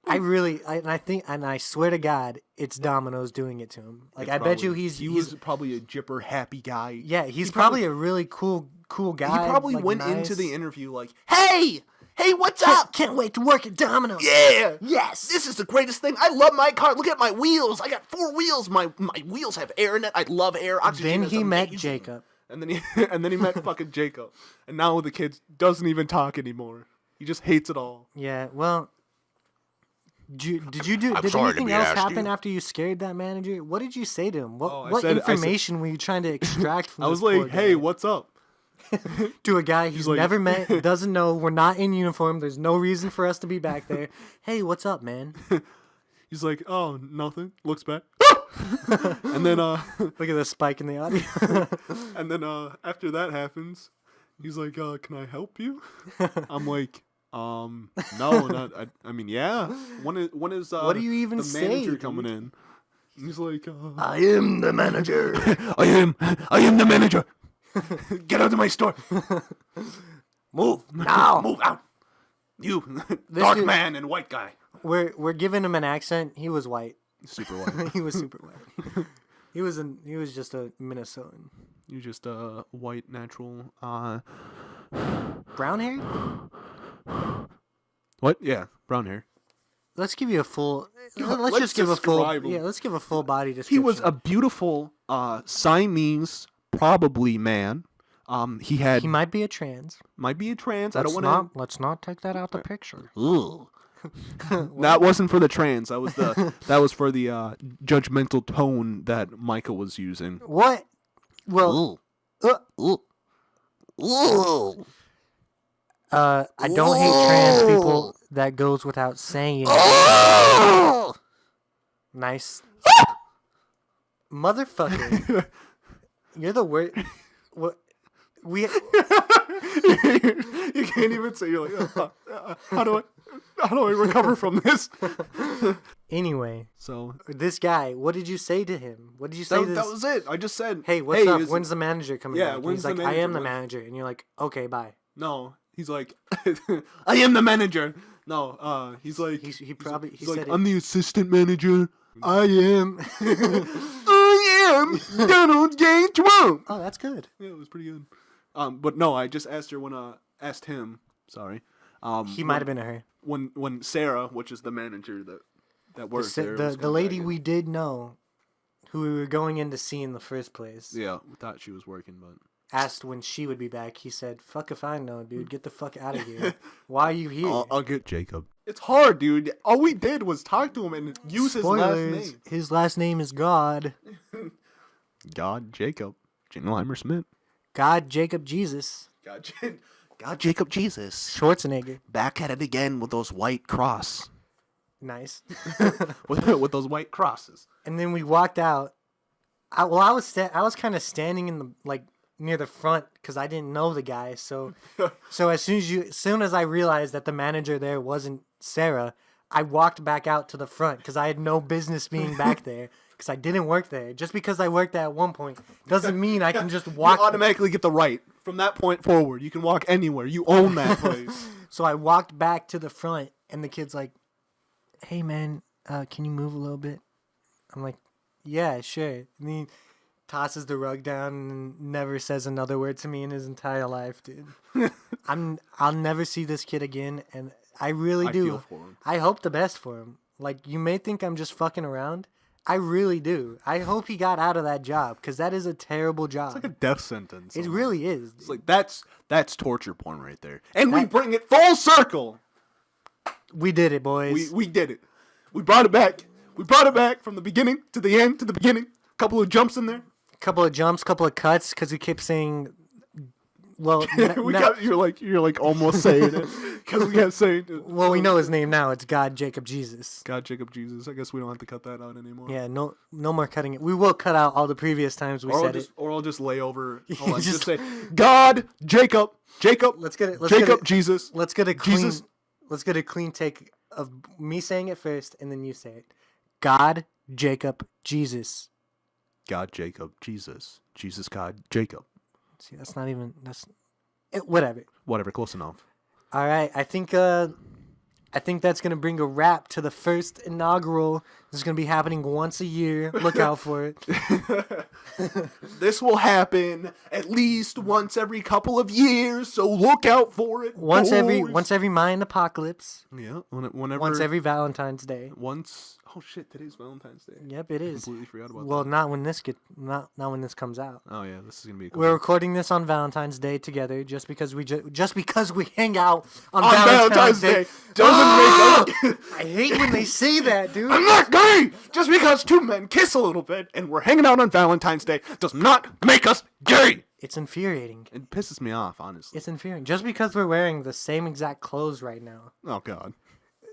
[SPEAKER 1] I swear to God, it's Domino's doing it to him. Like, I bet you he
[SPEAKER 2] was probably a jipper, happy guy.
[SPEAKER 1] Yeah, he's probably a really cool guy.
[SPEAKER 2] He probably
[SPEAKER 1] like,
[SPEAKER 2] went
[SPEAKER 1] nice.
[SPEAKER 2] into the interview like, "Hey, what's up?
[SPEAKER 1] Can't wait to work at Domino's.
[SPEAKER 2] Yeah,
[SPEAKER 1] Yes.
[SPEAKER 2] this is the greatest thing. I love my car. Look at my wheels. I got 4 wheels. My wheels have air in it. I love air. Oxygen
[SPEAKER 1] Then
[SPEAKER 2] is
[SPEAKER 1] he met
[SPEAKER 2] amazing."
[SPEAKER 1] Jacob.
[SPEAKER 2] And then he met fucking Jacob. And now the kid doesn't even talk anymore. He just hates it all.
[SPEAKER 1] Yeah, well, did
[SPEAKER 3] sorry to
[SPEAKER 1] anything
[SPEAKER 3] be
[SPEAKER 1] else
[SPEAKER 3] asked
[SPEAKER 1] happen
[SPEAKER 3] you.
[SPEAKER 1] after you scared that manager? What did you say to him?
[SPEAKER 2] Oh, I
[SPEAKER 1] What
[SPEAKER 2] said-
[SPEAKER 1] information were you trying to extract from
[SPEAKER 2] I
[SPEAKER 1] this
[SPEAKER 2] was like,
[SPEAKER 1] poor guy?
[SPEAKER 2] "Hey, what's up?"
[SPEAKER 1] To a guy he's
[SPEAKER 2] like-
[SPEAKER 1] never met, doesn't know, we're not in uniform, there's no reason for us to be back there. Hey, what's up, man?
[SPEAKER 2] He's like, "Oh, nothing." Looks back. And then
[SPEAKER 1] Look at the spike in the audio.
[SPEAKER 2] and then after that happens, he's like, "Can I help you?" I'm like, no, not. I mean, yeah. When is
[SPEAKER 1] What do you even
[SPEAKER 2] the
[SPEAKER 1] say,
[SPEAKER 2] manager
[SPEAKER 1] dude?
[SPEAKER 2] coming in? And he's like,
[SPEAKER 3] I am the manager.
[SPEAKER 2] I am the manager. Get out of my store.
[SPEAKER 3] Move now. Move out.
[SPEAKER 2] You
[SPEAKER 1] This
[SPEAKER 2] dark
[SPEAKER 1] dude-
[SPEAKER 2] man and white guy.
[SPEAKER 1] We're giving him an accent. He was white.
[SPEAKER 2] Super white.
[SPEAKER 1] He was super white. He was just a Minnesotan.
[SPEAKER 2] You just white natural.
[SPEAKER 1] Brown hair?
[SPEAKER 2] What? Yeah, brown hair.
[SPEAKER 1] Let's give you a full. Let's
[SPEAKER 2] let's
[SPEAKER 1] just give a full.
[SPEAKER 2] describe him.
[SPEAKER 1] Yeah, let's give a full body
[SPEAKER 2] He
[SPEAKER 1] description.
[SPEAKER 2] was a beautiful Siamese, probably man. He had
[SPEAKER 1] He might be a trans.
[SPEAKER 2] might be a trans. I don't want
[SPEAKER 1] Let's not take that out the picture.
[SPEAKER 2] to. That wasn't for the trans. That was for the judgmental tone that Micah was using.
[SPEAKER 1] What? Well, I don't hate trans people. That goes without saying. Nice. Motherfucker. You're the worst. What? We.
[SPEAKER 2] You can't even say. You're like, how do I recover from this?
[SPEAKER 1] Anyway,
[SPEAKER 2] So
[SPEAKER 1] this guy. What did you say to him? What did you say to this?
[SPEAKER 2] that was it. I just said,
[SPEAKER 1] Hey, what's up?
[SPEAKER 2] is-
[SPEAKER 1] When's the manager coming
[SPEAKER 2] Yeah,
[SPEAKER 1] back? And
[SPEAKER 2] when's
[SPEAKER 1] he's
[SPEAKER 2] the
[SPEAKER 1] like, I
[SPEAKER 2] manager
[SPEAKER 1] am the
[SPEAKER 2] back?
[SPEAKER 1] manager. And you're like, okay, bye.
[SPEAKER 2] No, he's like, I am the manager. No, he's like,
[SPEAKER 1] He
[SPEAKER 2] he's
[SPEAKER 1] probably
[SPEAKER 2] like,
[SPEAKER 1] he said
[SPEAKER 2] I'm the assistant manager.
[SPEAKER 1] I am.
[SPEAKER 2] I am Donald J. Trump.
[SPEAKER 1] Oh, that's good.
[SPEAKER 2] Yeah, it was pretty good. But no, I just asked her asked him. Sorry.
[SPEAKER 1] He might have been a her.
[SPEAKER 2] when Sarah, which is the manager that works there, was
[SPEAKER 1] The
[SPEAKER 2] coming
[SPEAKER 1] lady
[SPEAKER 2] back in.
[SPEAKER 1] we did know, who we were going in to see in the first place,
[SPEAKER 2] Yeah, we thought she was working, but
[SPEAKER 1] asked when she would be back. He said, "Fuck if I know, dude. Get the fuck out of here. Why are you here?"
[SPEAKER 2] I'll get Jacob. It's hard, dude. All we did was talk to him and use his last
[SPEAKER 1] Spoilers.
[SPEAKER 2] name.
[SPEAKER 1] His last name is God.
[SPEAKER 2] God Jacob. Jingleheimer Smith.
[SPEAKER 1] God, Jacob, Jesus.
[SPEAKER 3] God, Jacob Jesus.
[SPEAKER 1] Schwarzenegger.
[SPEAKER 3] Back at it again with those white cross.
[SPEAKER 1] Nice.
[SPEAKER 2] with those white crosses.
[SPEAKER 1] And then we walked out. I was kind of standing in the near the front because I didn't know the guy. So as soon as I realized that the manager there wasn't Sarah, I walked back out to the front because I had no business being back there because I didn't work there. Just because I worked there at one point doesn't mean I can just walk.
[SPEAKER 2] You automatically get the right from that point forward. You can walk anywhere. You own that place.
[SPEAKER 1] So I walked back to the front, and the kid's like, "Hey man, can you move a little bit?" I'm like, "Yeah, sure." And he tosses the rug down and never says another word to me in his entire life, dude. I'll never see this kid again, and I really do.
[SPEAKER 2] Feel for him.
[SPEAKER 1] I hope the best for him. Like, you may think I'm just fucking around. I really do. I hope he got out of that job, because that is a terrible job.
[SPEAKER 2] It's like a death sentence.
[SPEAKER 1] It really is.
[SPEAKER 2] It's like that's torture porn right there. And we bring it full circle.
[SPEAKER 1] We did it, boys.
[SPEAKER 2] We did it. We brought it back. We brought it back from the beginning to the end to the beginning. Couple of jumps in there.
[SPEAKER 1] Couple of jumps, couple of cuts, because we kept saying, well,
[SPEAKER 2] you're like almost saying it because we kept saying it.
[SPEAKER 1] Well, we know his name now. It's God Jacob Jesus.
[SPEAKER 2] God Jacob Jesus. I guess we don't have to cut that out anymore.
[SPEAKER 1] Yeah, no more cutting it. We will cut out all the previous times we said it.
[SPEAKER 2] Or I'll just lay over. Hold on, just say God Jacob.
[SPEAKER 1] Let's get it.
[SPEAKER 2] Jesus.
[SPEAKER 1] Let's get a clean.
[SPEAKER 2] Jesus.
[SPEAKER 1] Let's get a clean take of me saying it first, and then you say it. God Jacob Jesus.
[SPEAKER 2] God Jacob Jesus. Jesus God Jacob.
[SPEAKER 1] See, that's not even whatever.
[SPEAKER 2] Whatever, close enough.
[SPEAKER 1] All right, I think that's gonna bring a wrap to the first inaugural. This is gonna be happening once a year. Look out for it.
[SPEAKER 2] This will happen at least once every couple of years, so look out for it.
[SPEAKER 1] Once every Mayan apocalypse.
[SPEAKER 2] Yeah, whenever.
[SPEAKER 1] Once every Valentine's Day.
[SPEAKER 2] Oh shit! Today's Valentine's Day.
[SPEAKER 1] Yep, it is.
[SPEAKER 2] I completely forgot about
[SPEAKER 1] Well,
[SPEAKER 2] that.
[SPEAKER 1] not when this comes out.
[SPEAKER 2] Oh yeah, this is gonna be.
[SPEAKER 1] We're recording this on Valentine's Day together, just because we hang out on
[SPEAKER 2] Valentine's Day. Doesn't make us.
[SPEAKER 1] I hate when they say that, dude.
[SPEAKER 2] I'm not gay. Just because two men kiss a little bit and we're hanging out on Valentine's Day does not make us gay.
[SPEAKER 1] It's infuriating.
[SPEAKER 2] It pisses me off, honestly.
[SPEAKER 1] It's infuriating. Just because we're wearing the same exact clothes right now.
[SPEAKER 2] Oh God.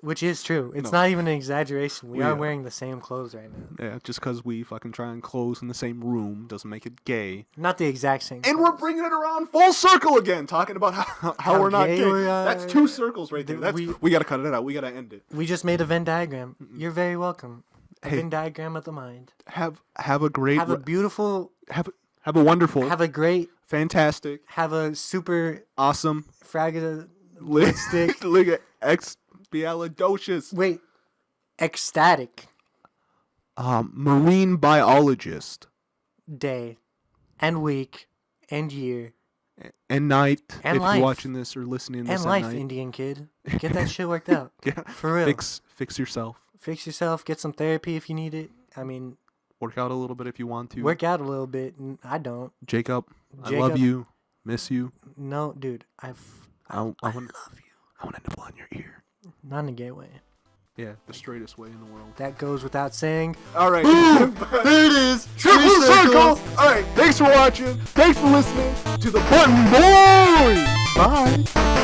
[SPEAKER 1] Which is true. It's not even an exaggeration. We are wearing the same clothes right now.
[SPEAKER 2] Yeah, just because we fucking try and close in the same room doesn't make it gay.
[SPEAKER 1] Not the exact same.
[SPEAKER 2] And we're bringing it around full circle again, talking about how we're not
[SPEAKER 1] gay
[SPEAKER 2] gay.
[SPEAKER 1] we are.
[SPEAKER 2] That's two circles right there. We gotta cut it out. We gotta end it.
[SPEAKER 1] We just made a Venn diagram. You're very welcome. A Venn diagram of the mind.
[SPEAKER 2] Have a great.
[SPEAKER 1] Have a beautiful.
[SPEAKER 2] Have a wonderful.
[SPEAKER 1] Have a great.
[SPEAKER 2] Fantastic.
[SPEAKER 1] Have a super.
[SPEAKER 2] Awesome.
[SPEAKER 1] Fragilistic.
[SPEAKER 2] Expialidocious.
[SPEAKER 1] Wait. Ecstatic.
[SPEAKER 2] Marine biologist.
[SPEAKER 1] Day. And week. And year.
[SPEAKER 2] And night.
[SPEAKER 1] And
[SPEAKER 2] if
[SPEAKER 1] life.
[SPEAKER 2] you're watching this or listening to this
[SPEAKER 1] And
[SPEAKER 2] at
[SPEAKER 1] life,
[SPEAKER 2] night.
[SPEAKER 1] Indian kid. Get that shit worked out.
[SPEAKER 2] Yeah.
[SPEAKER 1] For real.
[SPEAKER 2] Fix yourself.
[SPEAKER 1] Fix yourself. Get some therapy if you need it. I mean,
[SPEAKER 2] Work out a little bit if you want to.
[SPEAKER 1] work out a little bit. I don't.
[SPEAKER 2] Jacob, I love you. Miss you.
[SPEAKER 1] No, dude. I love you.
[SPEAKER 2] I want to nibble on your ear.
[SPEAKER 1] Not in a gay way.
[SPEAKER 2] Yeah, the straightest way in the world.
[SPEAKER 1] That goes without saying.
[SPEAKER 2] All right.
[SPEAKER 1] Boom! There it is.
[SPEAKER 2] Triple
[SPEAKER 1] Three
[SPEAKER 2] circle.
[SPEAKER 1] circles.
[SPEAKER 2] All right. Thanks for watching. Thanks for listening to the Button Boys. Bye.